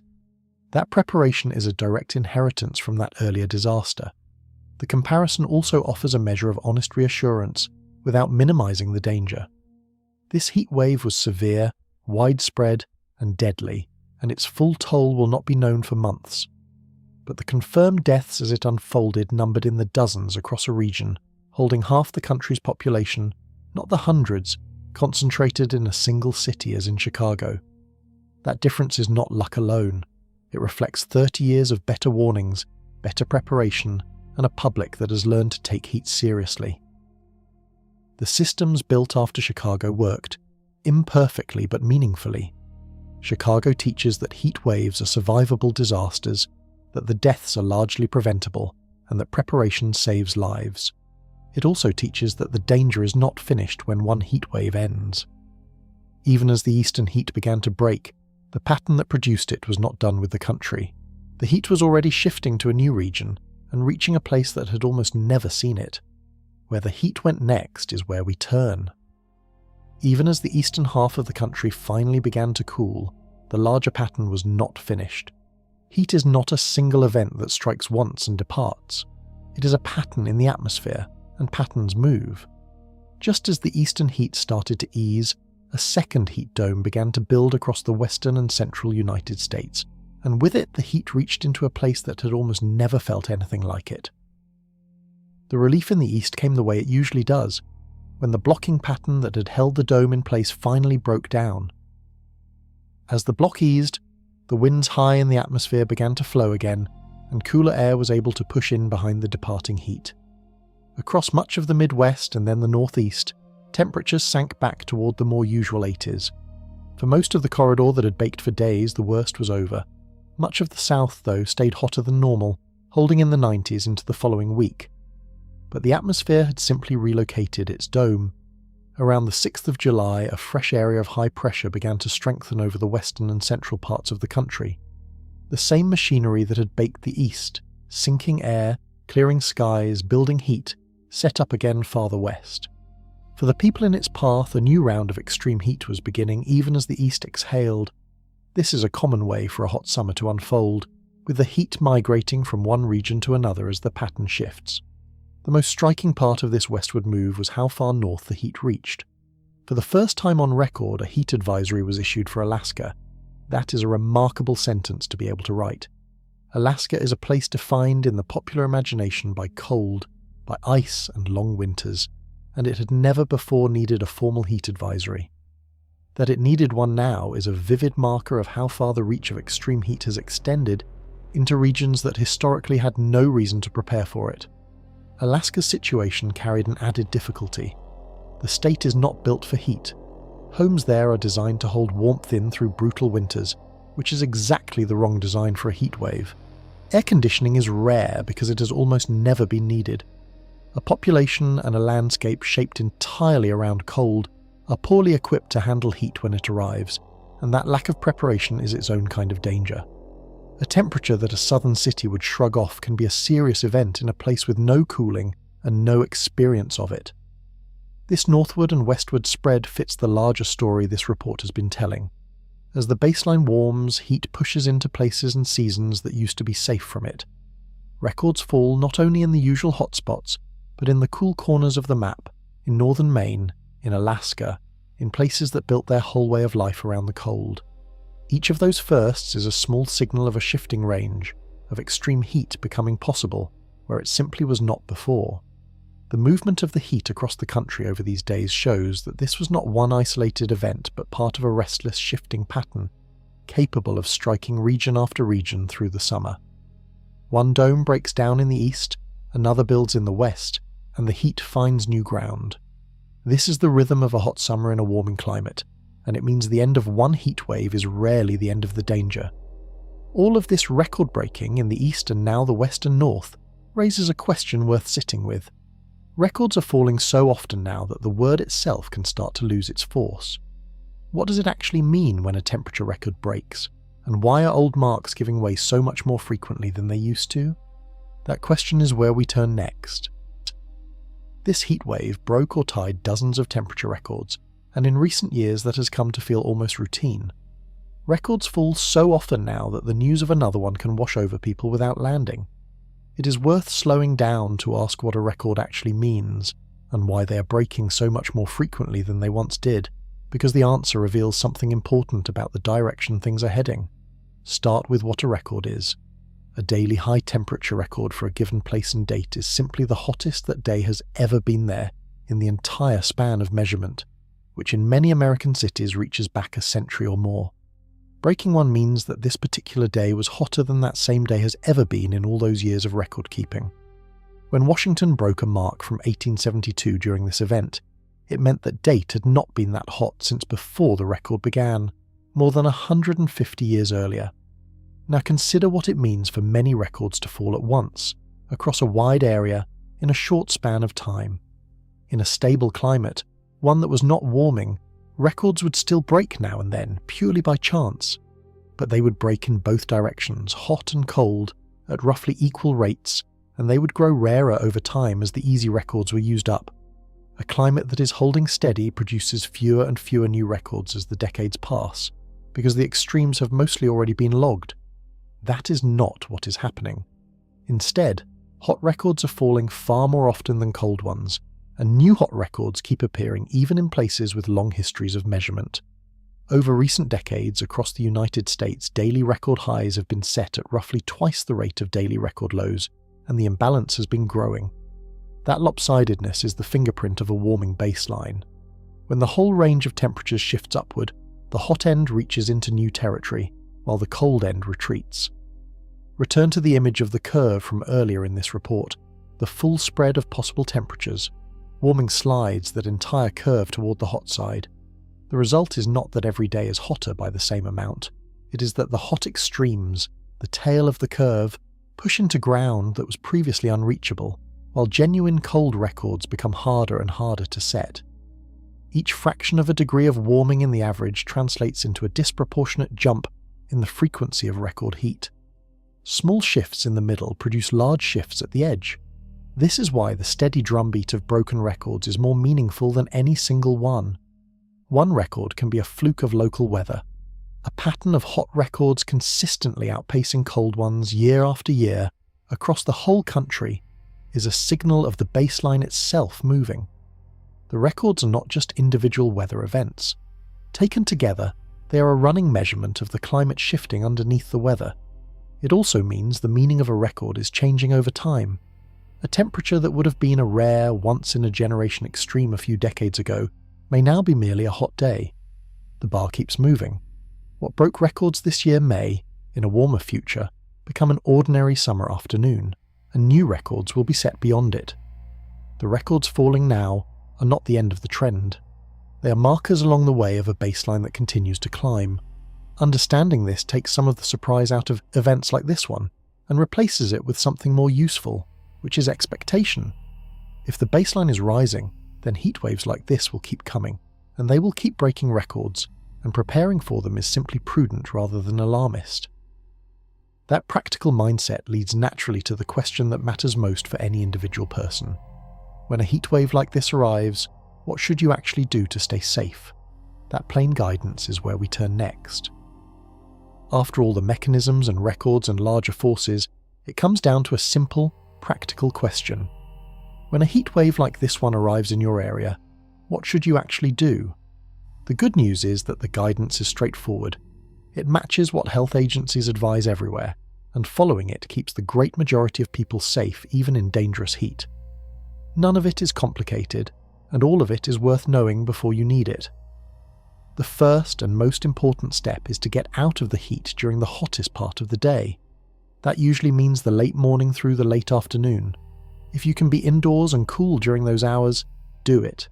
That preparation is a direct inheritance from that earlier disaster. The comparison also offers a measure of honest reassurance without minimising the danger. This heat wave was severe, widespread, and deadly, and its full toll will not be known for months. But the confirmed deaths as it unfolded numbered in the dozens across a region, holding half the country's population, not the hundreds, concentrated in a single city as in Chicago. That difference is not luck alone. It reflects 30 years of better warnings, better preparation, and a public that has learned to take heat seriously. The systems built after Chicago worked, imperfectly but meaningfully. Chicago teaches that heat waves are survivable disasters, that the deaths are largely preventable, and that preparation saves lives. It also teaches that the danger is not finished when one heat wave ends. Even as the eastern heat began to break, the pattern that produced it was not done with the country. The heat was already shifting to a new region and reaching a place that had almost never seen it. Where the heat went next is where we turn. Even as the eastern half of the country finally began to cool, the larger pattern was not finished. Heat is not a single event that strikes once and departs. It is a pattern in the atmosphere, and patterns move. Just as the eastern heat started to ease, a second heat dome began to build across the western and central United States, and with it the heat reached into a place that had almost never felt anything like it. The relief in the east came the way it usually does, when the blocking pattern that had held the dome in place finally broke down. As the block eased, the winds high in the atmosphere began to flow again, and cooler air was able to push in behind the departing heat. Across much of the Midwest and then the Northeast, temperatures sank back toward the more usual 80s. For most of the corridor that had baked for days, the worst was over. Much of the South, though, stayed hotter than normal, holding in the 90s into the following week. But the atmosphere had simply relocated its dome. Around the 6th of July, a fresh area of high pressure began to strengthen over the western and central parts of the country. The same machinery that had baked the east, sinking air, clearing skies, building heat, set up again farther west. For the people in its path, a new round of extreme heat was beginning even as the east exhaled. This is a common way for a hot summer to unfold, with the heat migrating from one region to another as the pattern shifts. The most striking part of this westward move was how far north the heat reached. For the first time on record, a heat advisory was issued for Alaska. That is a remarkable sentence to be able to write. Alaska is a place defined in the popular imagination by cold, by ice and long winters, and it had never before needed a formal heat advisory. That it needed one now is a vivid marker of how far the reach of extreme heat has extended into regions that historically had no reason to prepare for it. Alaska's situation carried an added difficulty. The state is not built for heat. Homes there are designed to hold warmth in through brutal winters, which is exactly the wrong design for a heat wave. Air conditioning is rare because it has almost never been needed. A population and a landscape shaped entirely around cold are poorly equipped to handle heat when it arrives, and that lack of preparation is its own kind of danger. A temperature that a southern city would shrug off can be a serious event in a place with no cooling and no experience of it. This northward and westward spread fits the larger story this report has been telling. As the baseline warms, heat pushes into places and seasons that used to be safe from it. Records fall not only in the usual hotspots, but in the cool corners of the map, in northern Maine, in Alaska, in places that built their whole way of life around the cold. Each of those firsts is a small signal of a shifting range, of extreme heat becoming possible where it simply was not before. The movement of the heat across the country over these days shows that this was not one isolated event but part of a restless shifting pattern, capable of striking region after region through the summer. One dome breaks down in the east, another builds in the west, and the heat finds new ground. This is the rhythm of a hot summer in a warming climate, and it means the end of one heat wave is rarely the end of the danger. All of this record-breaking in the east and now the west and north raises a question worth sitting with. Records are falling so often now that the word itself can start to lose its force. What does it actually mean when a temperature record breaks, and why are old marks giving way so much more frequently than they used to? That question is where we turn next. This heat wave broke or tied dozens of temperature records, and in recent years that has come to feel almost routine. Records fall so often now that the news of another one can wash over people without landing. It is worth slowing down to ask what a record actually means, and why they are breaking so much more frequently than they once did, because the answer reveals something important about the direction things are heading. Start with what a record is. A daily high temperature record for a given place and date is simply the hottest that day has ever been there in the entire span of measurement, which in many American cities reaches back a century or more. Breaking one means that this particular day was hotter than that same day has ever been in all those years of record keeping. When Washington broke a mark from 1872 during this event, it meant that date had not been that hot since before the record began, more than 150 years earlier. Now consider what it means for many records to fall at once, across a wide area, in a short span of time. In a stable climate, one that was not warming, records would still break now and then, purely by chance. But they would break in both directions, hot and cold, at roughly equal rates, and they would grow rarer over time as the easy records were used up. A climate that is holding steady produces fewer and fewer new records as the decades pass, because the extremes have mostly already been logged. That is not what is happening. Instead, hot records are falling far more often than cold ones, and new hot records keep appearing even in places with long histories of measurement. Over recent decades across the United States, daily record highs have been set at roughly twice the rate of daily record lows, and the imbalance has been growing. That lopsidedness is the fingerprint of a warming baseline. When the whole range of temperatures shifts upward, the hot end reaches into new territory, while the cold end retreats. Return to the image of the curve from earlier in this report, the full spread of possible temperatures. Warming slides that entire curve toward the hot side. The result is not that every day is hotter by the same amount. It is that the hot extremes, the tail of the curve, push into ground that was previously unreachable, while genuine cold records become harder and harder to set. Each fraction of a degree of warming in the average translates into a disproportionate jump in the frequency of record heat. Small shifts in the middle produce large shifts at the edge. This is why the steady drumbeat of broken records is more meaningful than any single one. One record can be a fluke of local weather. A pattern of hot records consistently outpacing cold ones year after year across the whole country is a signal of the baseline itself moving. The records are not just individual weather events. Taken together, they are a running measurement of the climate shifting underneath the weather. It also means the meaning of a record is changing over time. A temperature that would have been a rare, once-in-a-generation extreme a few decades ago may now be merely a hot day. The bar keeps moving. What broke records this year may, in a warmer future, become an ordinary summer afternoon, and new records will be set beyond it. The records falling now are not the end of the trend. They are markers along the way of a baseline that continues to climb. Understanding this takes some of the surprise out of events like this one, and replaces it with something more useful, which is expectation. If the baseline is rising, then heatwaves like this will keep coming, and they will keep breaking records, and preparing for them is simply prudent rather than alarmist. That practical mindset leads naturally to the question that matters most for any individual person. When a heatwave like this arrives, what should you actually do to stay safe? That plain guidance is where we turn next. After all the mechanisms and records and larger forces, it comes down to a simple, practical question. When a heatwave like this one arrives in your area, what should you actually do? The good news is that the guidance is straightforward. It matches what health agencies advise everywhere, and following it keeps the great majority of people safe even in dangerous heat. None of it is complicated, and all of it is worth knowing before you need it. The first and most important step is to get out of the heat during the hottest part of the day. That usually means the late morning through the late afternoon. If you can be indoors and cool during those hours, do it.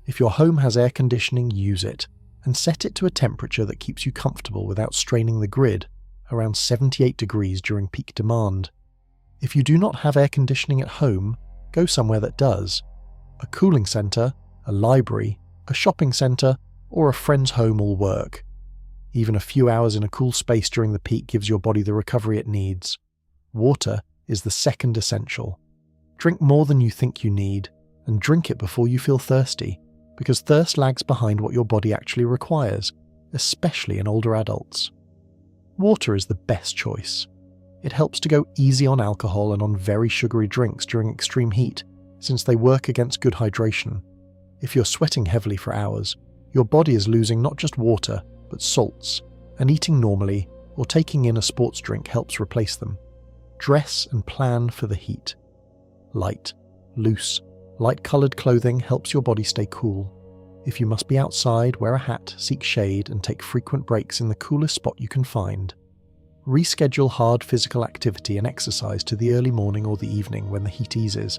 If your home has air conditioning, use it, and set it to a temperature that keeps you comfortable without straining the grid, around 78 degrees during peak demand. If you do not have air conditioning at home, go somewhere that does. A cooling centre, a library, a shopping centre, or a friend's home will work. Even a few hours in a cool space during the peak gives your body the recovery it needs. Water is the second essential. Drink more than you think you need, and drink it before you feel thirsty, because thirst lags behind what your body actually requires, especially in older adults. Water is the best choice. It helps to go easy on alcohol and on very sugary drinks during extreme heat, since they work against good hydration. If you're sweating heavily for hours, your body is losing not just water, but salts, and eating normally or taking in a sports drink helps replace them. Dress and plan for the heat. Light, loose, light-coloured clothing helps your body stay cool. If you must be outside, wear a hat, seek shade, and take frequent breaks in the coolest spot you can find. Reschedule hard physical activity and exercise to the early morning or the evening when the heat eases.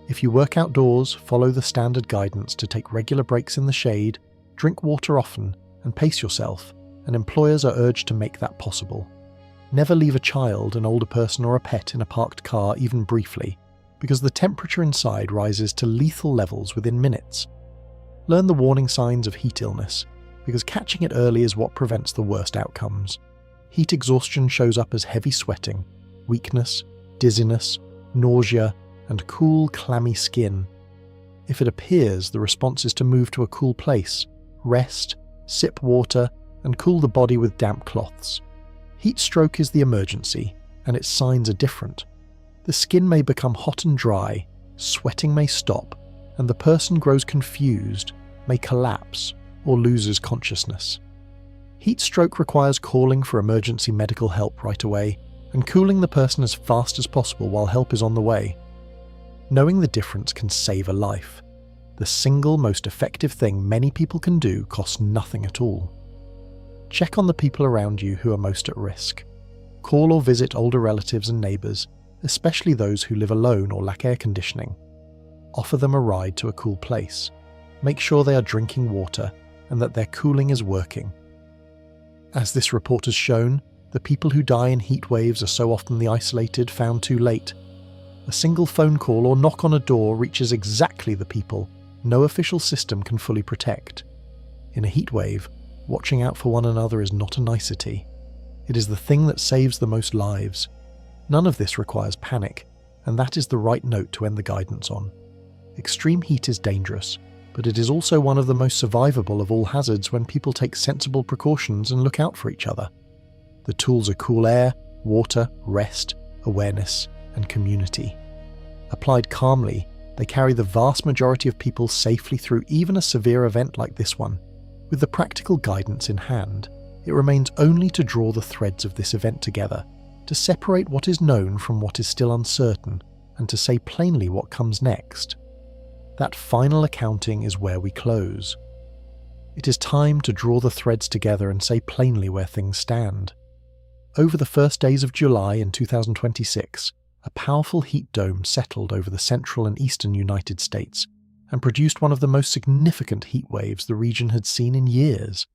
If you work outdoors, follow the standard guidance to take regular breaks in the shade, drink water often, and pace yourself, and employers are urged to make that possible. Never leave a child, an older person, or a pet in a parked car even briefly, because the temperature inside rises to lethal levels within minutes. Learn the warning signs of heat illness, because catching it early is what prevents the worst outcomes. Heat exhaustion shows up as heavy sweating, weakness, dizziness, nausea, and cool, clammy skin. If it appears, the response is to move to a cool place, rest, sip water, and cool the body with damp cloths. Heat stroke is the emergency, and its signs are different. The skin may become hot and dry, sweating may stop, and the person grows confused, may collapse, or loses consciousness. Heat stroke requires calling for emergency medical help right away, and cooling the person as fast as possible while help is on the way. Knowing the difference can save a life. The single most effective thing many people can do costs nothing at all. Check on the people around you who are most at risk. Call or visit older relatives and neighbours, especially those who live alone or lack air conditioning. Offer them a ride to a cool place. Make sure they are drinking water and that their cooling is working. As this report has shown, the people who die in heat waves are so often the isolated found too late. A single phone call or knock on a door reaches exactly the people no official system can fully protect. In a heat wave, watching out for one another is not a nicety. It is the thing that saves the most lives. None of this requires panic, and that is the right note to end the guidance on. Extreme heat is dangerous, but it is also one of the most survivable of all hazards when people take sensible precautions and look out for each other. The tools are cool air, water, rest, awareness, and community. Applied calmly, they carry the vast majority of people safely through even a severe event like this one. With the practical guidance in hand, it remains only to draw the threads of this event together, to separate what is known from what is still uncertain, and to say plainly what comes next. That final accounting is where we close. It is time to draw the threads together and say plainly where things stand. Over the first days of July in 2026, a powerful heat dome settled over the central and eastern United States and produced one of the most significant heat waves the region had seen in years.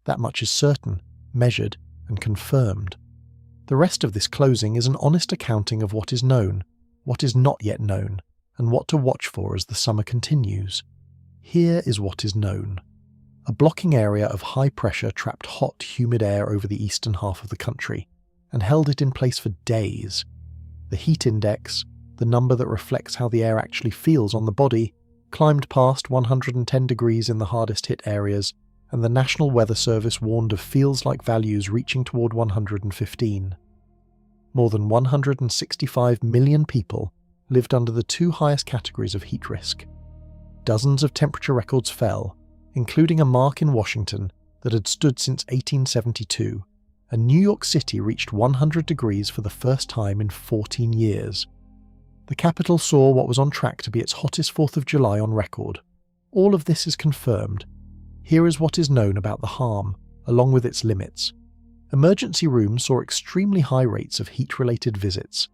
That much is certain, measured, and confirmed. The rest of this closing is an honest accounting of what is known, what is not yet known, and what to watch for as the summer continues. Here is what is known. A blocking area of high pressure trapped hot, humid air over the eastern half of the country and held it in place for days. The heat index, the number that reflects how the air actually feels on the body, climbed past 110 degrees in the hardest hit areas, and the National Weather Service warned of feels-like values reaching toward 115. More than 165 million people lived under the two highest categories of heat risk. Dozens of temperature records fell, including a mark in Washington that had stood since 1872, and New York City reached 100 degrees for the first time in 14 years. The capital saw what was on track to be its hottest 4th of July on record. All of this is confirmed. Here is what is known about the harm, along with its limits. Emergency rooms saw extremely high rates of heat-related visits.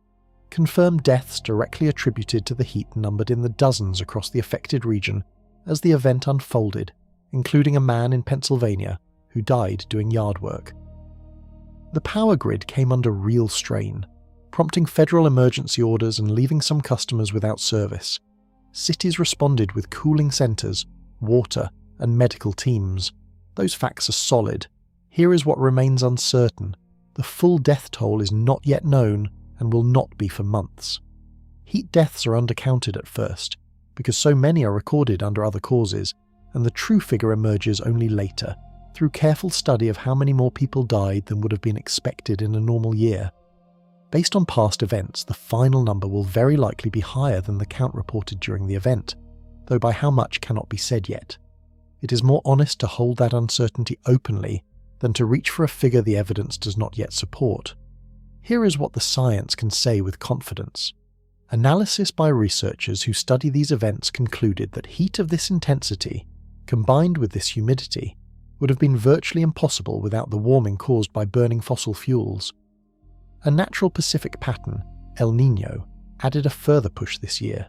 Confirmed deaths directly attributed to the heat numbered in the dozens across the affected region as the event unfolded, including a man in Pennsylvania who died doing yard work. The power grid came under real strain, prompting federal emergency orders and leaving some customers without service. Cities responded with cooling centres, water, and medical teams. Those facts are solid. Here is what remains uncertain. The full death toll is not yet known and will not be for months. Heat deaths are undercounted at first, because so many are recorded under other causes, and the true figure emerges only later, through careful study of how many more people died than would have been expected in a normal year. Based on past events, the final number will very likely be higher than the count reported during the event, though by how much cannot be said yet. It is more honest to hold that uncertainty openly than to reach for a figure the evidence does not yet support. Here is what the science can say with confidence. Analysis by researchers who study these events concluded that heat of this intensity, combined with this humidity, would have been virtually impossible without the warming caused by burning fossil fuels. A natural Pacific pattern, El Niño, added a further push this year.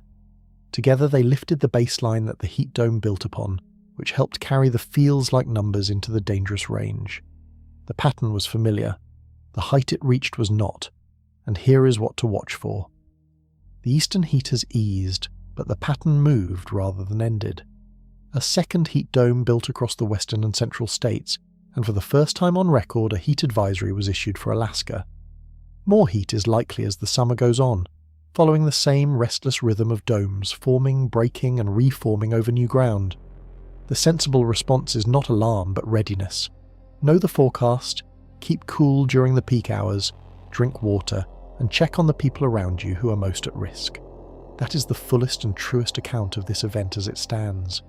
Together they lifted the baseline that the heat dome built upon, which helped carry the feels-like numbers into the dangerous range. The pattern was familiar. The height it reached was not, and here is what to watch for. The eastern heat has eased, but the pattern moved rather than ended. A second heat dome built across the western and central states, and for the first time on record a heat advisory was issued for Alaska. More heat is likely as the summer goes on, following the same restless rhythm of domes forming, breaking, and reforming over new ground. The sensible response is not alarm but readiness. Know the forecast, keep cool during the peak hours, drink water, and check on the people around you who are most at risk. That is the fullest and truest account of this event as it stands.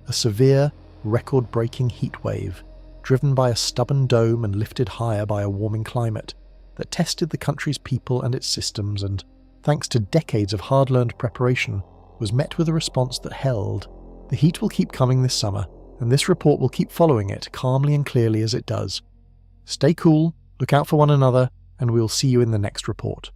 A severe, record-breaking heat wave, driven by a stubborn dome and lifted higher by a warming climate, that tested the country's people and its systems and, thanks to decades of hard-learned preparation, was met with a response that held. The heat will keep coming this summer, and this report will keep following it calmly and clearly as it does. Stay cool, look out for one another, and we'll see you in the next report.